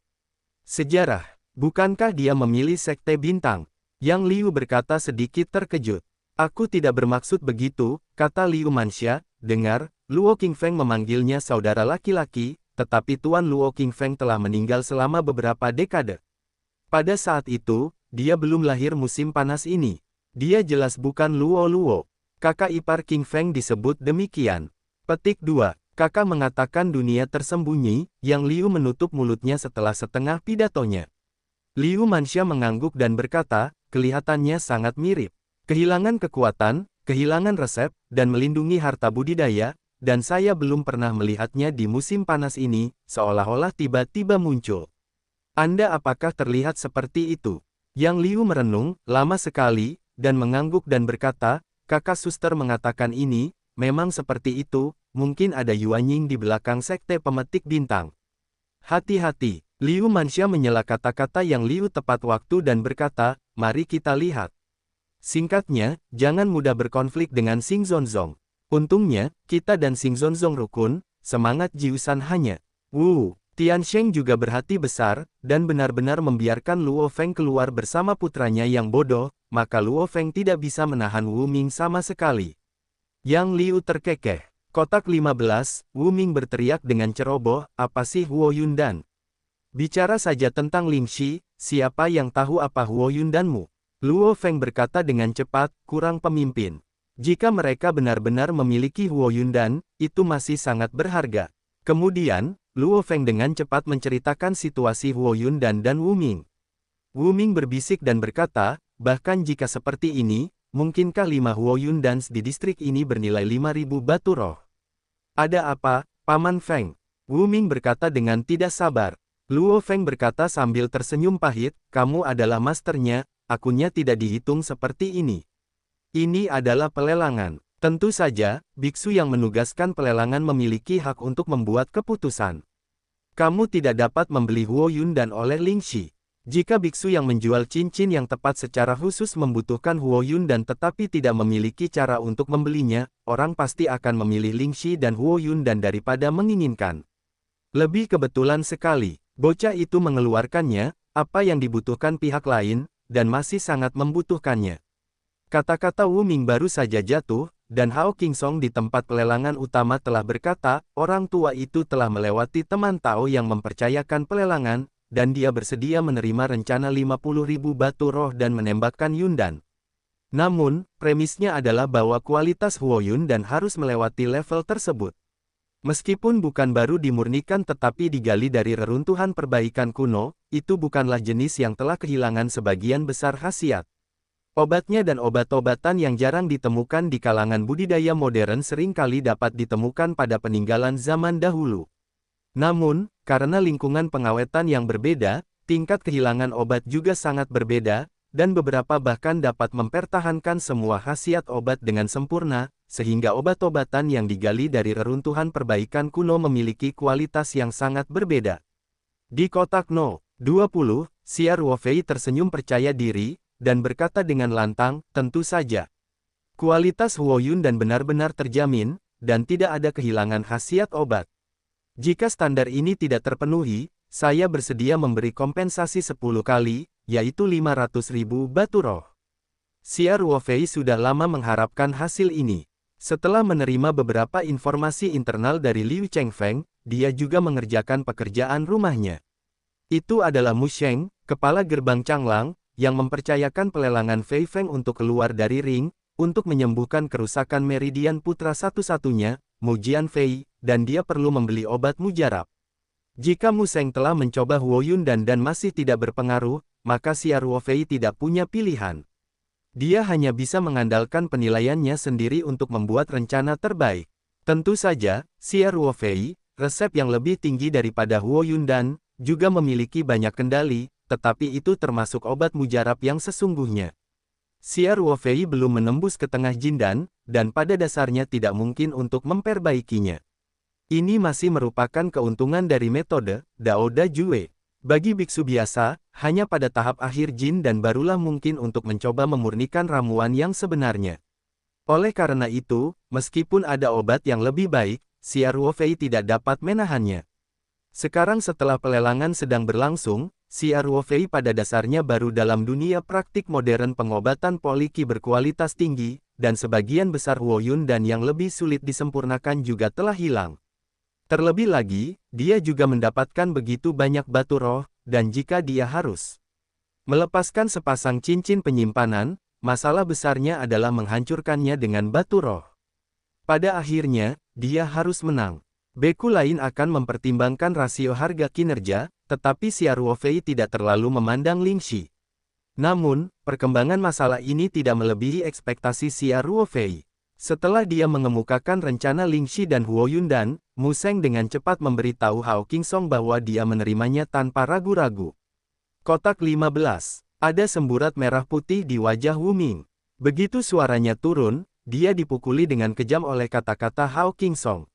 Sejarah, bukankah dia memilih Sekte Bintang? Yang Liu berkata sedikit terkejut. Aku tidak bermaksud begitu, kata Liu Manxia. Dengar, Luo Qingfeng memanggilnya saudara laki-laki, tetapi Tuan Luo Qingfeng telah meninggal selama beberapa dekade. Pada saat itu, dia belum lahir musim panas ini. Dia jelas bukan Luo. Kakak ipar Qingfeng disebut demikian. Petik 2. Kakak mengatakan dunia tersembunyi, Yang Liu menutup mulutnya setelah setengah pidatonya. Liu Manxia mengangguk dan berkata, kelihatannya sangat mirip. Kehilangan kekuatan, kehilangan resep, dan melindungi harta budidaya, dan saya belum pernah melihatnya di musim panas ini, seolah-olah tiba-tiba muncul. Anda apakah terlihat seperti itu? Yang Liu merenung, lama sekali, dan mengangguk dan berkata, kakak suster mengatakan ini, memang seperti itu, mungkin ada Yuanying di belakang Sekte Pemetik Bintang. Hati-hati, Liu Manxia menyela kata-kata Yang Liu tepat waktu dan berkata, mari kita lihat. Singkatnya, jangan mudah berkonflik dengan Xing Zonzong. Untungnya, kita dan Xing Zonzong rukun, semangat Jiusan hanya. Tiansheng juga berhati besar, dan benar-benar membiarkan Luo Feng keluar bersama putranya yang bodoh, maka Luo Feng tidak bisa menahan Wu Ming sama sekali. Yang Liu terkekeh. Kotak 15, Wu Ming berteriak dengan ceroboh, apa sih Huo Yundan? Bicara saja tentang Lingxi, siapa yang tahu apa Huo Yundanmu? Luo Feng berkata dengan cepat, kurang pemimpin. Jika mereka benar-benar memiliki Huo Yundan, itu masih sangat berharga. Kemudian, Luo Feng dengan cepat menceritakan situasi Huo Yundan dan Wu Ming. Wu Ming berbisik dan berkata, bahkan jika seperti ini, mungkinkah 5 Huo Yundan di distrik ini bernilai 5.000 batu roh? Ada apa, Paman Feng? Wu Ming berkata dengan tidak sabar. Luo Feng berkata sambil tersenyum pahit, kamu adalah masternya, akunnya tidak dihitung seperti ini. Ini adalah pelelangan. Tentu saja, biksu yang menugaskan pelelangan memiliki hak untuk membuat keputusan. Kamu tidak dapat membeli Huo Yundan oleh Lingxi. Jika biksu yang menjual cincin yang tepat secara khusus membutuhkan Huo Yundan tetapi tidak memiliki cara untuk membelinya, orang pasti akan memilih Lingxi dan Huo Yundan daripada menginginkan. Lebih kebetulan sekali, bocah itu mengeluarkannya, apa yang dibutuhkan pihak lain, dan masih sangat membutuhkannya. Kata-kata Wu Ming baru saja jatuh, dan Hao Qingsong di tempat pelelangan utama telah berkata, orang tua itu telah melewati teman Tao yang mempercayakan pelelangan, dan dia bersedia menerima rencana 50.000 batu roh dan menembakkan Yundan. Namun, premisnya adalah bahwa kualitas Huo Yundan harus melewati level tersebut. Meskipun bukan baru dimurnikan tetapi digali dari reruntuhan perbaikan kuno, itu bukanlah jenis yang telah kehilangan sebagian besar khasiat. Obatnya dan obat-obatan yang jarang ditemukan di kalangan budidaya modern seringkali dapat ditemukan pada peninggalan zaman dahulu. Namun, karena lingkungan pengawetan yang berbeda, tingkat kehilangan obat juga sangat berbeda, dan beberapa bahkan dapat mempertahankan semua khasiat obat dengan sempurna, sehingga obat-obatan yang digali dari reruntuhan perbaikan kuno memiliki kualitas yang sangat berbeda. Di kotak No. 20, Xia Ruofei tersenyum percaya diri, dan berkata dengan lantang, tentu saja. Kualitas Huoyun dan benar-benar terjamin, dan tidak ada kehilangan khasiat obat. Jika standar ini tidak terpenuhi, saya bersedia memberi kompensasi 10 kali, yaitu 500.000 batu roh. Xia Ruofei sudah lama mengharapkan hasil ini. Setelah menerima beberapa informasi internal dari Liu Chengfeng, dia juga mengerjakan pekerjaan rumahnya. Itu adalah Mu Sheng, kepala gerbang Changlang, yang mempercayakan pelelangan Fei Feng untuk keluar dari ring, untuk menyembuhkan kerusakan meridian putra satu-satunya, Mu Jianfei, dan dia perlu membeli obat mujarab. Jika Mu Sheng telah mencoba Huoyun dan masih tidak berpengaruh, maka Xia Ruofei tidak punya pilihan. Dia hanya bisa mengandalkan penilaiannya sendiri untuk membuat rencana terbaik. Tentu saja, Xia Ruofei, resep yang lebih tinggi daripada Huoyun dan juga memiliki banyak kendali, tetapi itu termasuk obat mujarab yang sesungguhnya. Xia Ruofei belum menembus ke tengah Jindan, dan pada dasarnya tidak mungkin untuk memperbaikinya. Ini masih merupakan keuntungan dari metode Dao Da Jue. Bagi biksu biasa, hanya pada tahap akhir Jin dan barulah mungkin untuk mencoba memurnikan ramuan yang sebenarnya. Oleh karena itu, meskipun ada obat yang lebih baik, Xia Ruofei tidak dapat menahannya. Sekarang setelah pelelangan sedang berlangsung, Xia Ruofei pada dasarnya baru dalam dunia praktik modern pengobatan poliki berkualitas tinggi, dan sebagian besar Huoyun dan yang lebih sulit disempurnakan juga telah hilang. Terlebih lagi, dia juga mendapatkan begitu banyak batu roh, dan jika dia harus melepaskan sepasang cincin penyimpanan, masalah besarnya adalah menghancurkannya dengan batu roh. Pada akhirnya, dia harus menang. Beku lain akan mempertimbangkan rasio harga kinerja, tetapi Xia Ruofei tidak terlalu memandang Lingxi. Namun, perkembangan masalah ini tidak melebihi ekspektasi Xia Ruofei. Setelah dia mengemukakan rencana Lingxi dan Huoyun dan, Mu Sheng dengan cepat memberitahu Hao Qingsong bahwa dia menerimanya tanpa ragu-ragu. Kotak 15. Ada semburat merah putih di wajah Wu Ming. Begitu suaranya turun, dia dipukuli dengan kejam oleh kata-kata Hao Qingsong.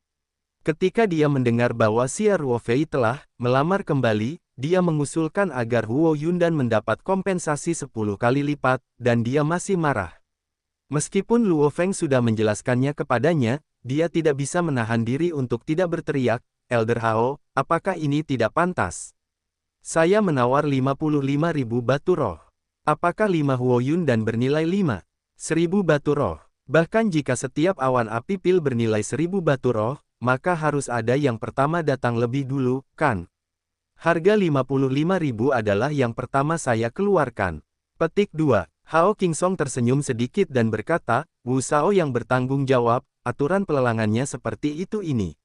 Ketika dia mendengar bahwa Xia Ruofei telah melamar kembali, dia mengusulkan agar Huo Yundan mendapat kompensasi 10 kali lipat, dan dia masih marah. Meskipun Luo Feng sudah menjelaskannya kepadanya, dia tidak bisa menahan diri untuk tidak berteriak, Elder Hao, apakah ini tidak pantas? Saya menawar 55.000 batu roh. Apakah 5 Huo Yundan bernilai 5.000 batu roh? Bahkan jika setiap awan api pil bernilai 1.000 batu roh, maka harus ada yang pertama datang lebih dulu, kan? Harga 55.000 adalah yang pertama saya keluarkan. Petik 2. Hao Qingsong tersenyum sedikit dan berkata, Wu Shao yang bertanggung jawab, aturan pelelangannya seperti itu ini.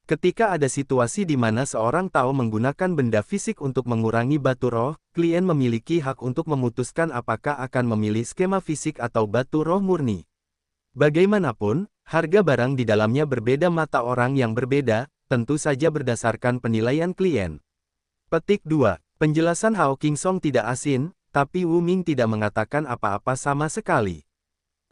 Ketika ada situasi di mana seorang tahu menggunakan benda fisik untuk mengurangi batu roh, klien memiliki hak untuk memutuskan apakah akan memilih skema fisik atau batu roh murni. Bagaimanapun, harga barang di dalamnya berbeda mata orang yang berbeda, tentu saja berdasarkan penilaian klien. Petik 2. Penjelasan Hao Qingsong tidak asin, tapi Wu Ming tidak mengatakan apa-apa sama sekali.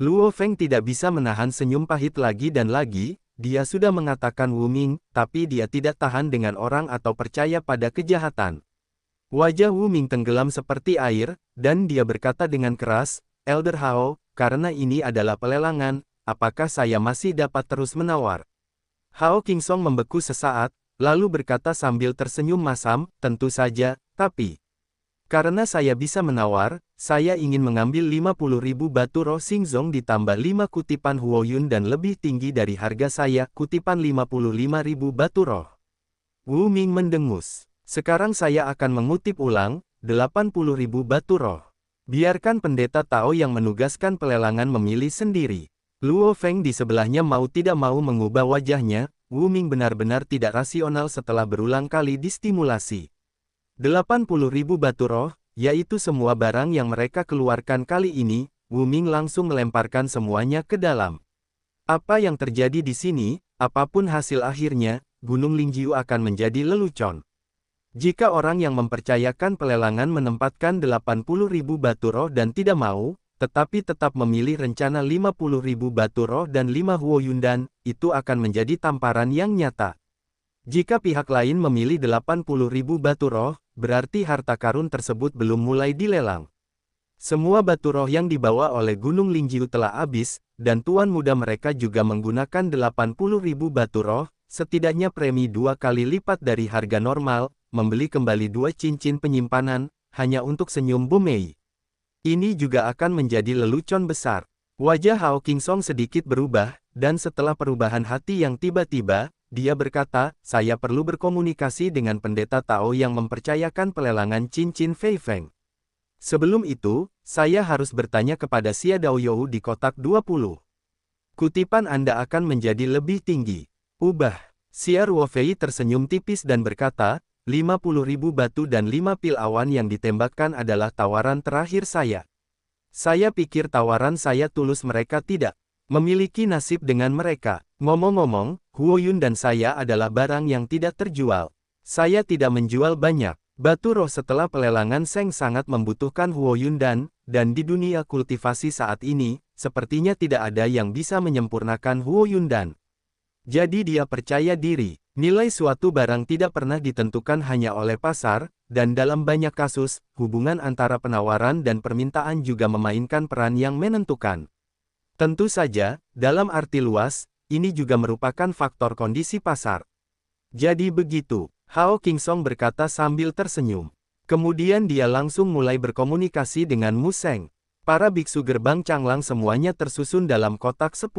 Luo Feng tidak bisa menahan senyum pahit lagi dan lagi, dia sudah mengatakan Wu Ming, tapi dia tidak tahan dengan orang atau percaya pada kejahatan. Wajah Wu Ming tenggelam seperti air, dan dia berkata dengan keras, Elder Hao, karena ini adalah pelelangan, apakah saya masih dapat terus menawar? Hao Qingsong membeku sesaat, lalu berkata sambil tersenyum masam, tentu saja, tapi karena saya bisa menawar, saya ingin mengambil 50.000 batu roh Xingzong ditambah 5 kutipan Huoyun dan lebih tinggi dari harga saya, kutipan 55.000 batu roh. Wu Ming mendengus. Sekarang saya akan mengutip ulang, 80.000 batu roh. Biarkan pendeta Tao yang menugaskan pelelangan memilih sendiri. Luo Feng di sebelahnya mau tidak mau mengubah wajahnya, Wu Ming benar-benar tidak rasional setelah berulang kali distimulasi. 80.000 batu roh, yaitu semua barang yang mereka keluarkan kali ini, Wu Ming langsung melemparkan semuanya ke dalam. Apa yang terjadi di sini, apapun hasil akhirnya, Gunung Lingjiu akan menjadi lelucon. Jika orang yang mempercayakan pelelangan menempatkan 80.000 batu roh dan tidak mau, tetapi tetap memilih rencana 50.000 batu roh dan 5 Huoyundan, itu akan menjadi tamparan yang nyata. Jika pihak lain memilih 80.000 batu roh, berarti harta karun tersebut belum mulai dilelang. Semua batu roh yang dibawa oleh Gunung Lingjiu telah habis, dan tuan muda mereka juga menggunakan 80.000 batu roh, setidaknya premi 2 kali lipat dari harga normal, membeli kembali 2 cincin penyimpanan, hanya untuk senyum Bu Mei. Ini juga akan menjadi lelucon besar. Wajah Hao Qingsong sedikit berubah, dan setelah perubahan hati yang tiba-tiba, dia berkata, saya perlu berkomunikasi dengan pendeta Tao yang mempercayakan pelelangan cincin Fei Feng. Sebelum itu, saya harus bertanya kepada Xia Daoyou di kotak 20. Kutipan Anda akan menjadi lebih tinggi. Ubah. Xia Ruofei tersenyum tipis dan berkata, 50.000 batu dan 5 pil awan yang ditembakkan adalah tawaran terakhir saya. Saya pikir tawaran saya tulus, mereka tidak memiliki nasib dengan mereka. Ngomong-ngomong, Huoyun dan saya adalah barang yang tidak terjual. Saya tidak menjual banyak batu roh setelah pelelangan. Seng sangat membutuhkan Huoyundan, dan di dunia kultivasi saat ini, sepertinya tidak ada yang bisa menyempurnakan Huoyundan. Jadi dia percaya diri. Nilai suatu barang tidak pernah ditentukan hanya oleh pasar, dan dalam banyak kasus, hubungan antara penawaran dan permintaan juga memainkan peran yang menentukan. Tentu saja, dalam arti luas, ini juga merupakan faktor kondisi pasar. Jadi begitu, Hao Qingsong berkata sambil tersenyum. Kemudian dia langsung mulai berkomunikasi dengan Mu Seng. Para biksu gerbang Changlang semuanya tersusun dalam kotak 10.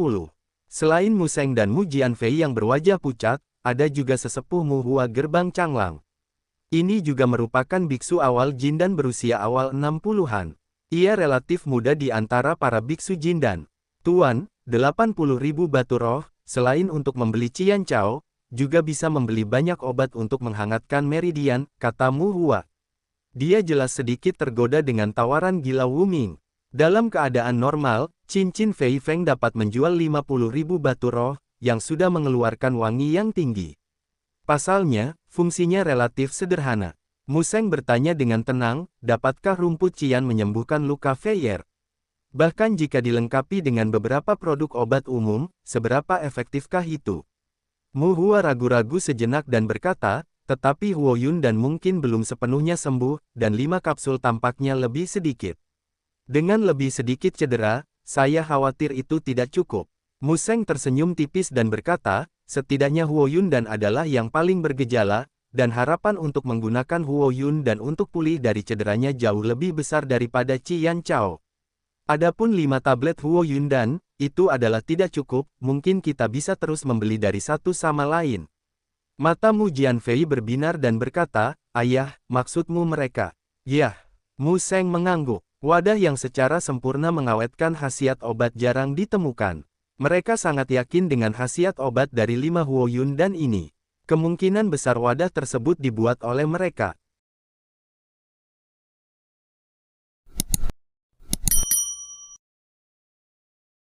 Selain Mu Seng dan Mu Jianfei yang berwajah pucat, ada juga sesepuh Mu Hua gerbang Changlang. Ini juga merupakan biksu awal Jindan berusia awal 60-an. Ia relatif muda di antara para biksu Jindan. Tuan, 80.000 batu roh, selain untuk membeli Cian Cao, juga bisa membeli banyak obat untuk menghangatkan meridian, kata Mu Hua. Dia jelas sedikit tergoda dengan tawaran gila Wu Ming. Dalam keadaan normal, cincin Fei Feng dapat menjual 50.000 batu roh, yang sudah mengeluarkan wangi yang tinggi. Pasalnya, fungsinya relatif sederhana. Mu Seng bertanya dengan tenang, dapatkah rumput Cian menyembuhkan luka Feier? Bahkan jika dilengkapi dengan beberapa produk obat umum, seberapa efektifkah itu? Mu Hua ragu-ragu sejenak dan berkata, tetapi Huoyun dan mungkin belum sepenuhnya sembuh, dan 5 kapsul tampaknya lebih sedikit. Dengan lebih sedikit cedera, saya khawatir itu tidak cukup. Mu Seng tersenyum tipis dan berkata, setidaknya Huoyundan adalah yang paling bergejala, dan harapan untuk menggunakan Huoyundan untuk pulih dari cederanya jauh lebih besar daripada Cian Cao. Adapun 5 tablet Huoyundan, itu adalah tidak cukup, mungkin kita bisa terus membeli dari satu sama lain. Mata Mu Jianfei berbinar dan berkata, ayah, maksudmu mereka? Yah. Mu Seng mengangguk. Wadah yang secara sempurna mengawetkan khasiat obat jarang ditemukan. Mereka sangat yakin dengan khasiat obat dari 5 Huoyundan ini. Kemungkinan besar wadah tersebut dibuat oleh mereka.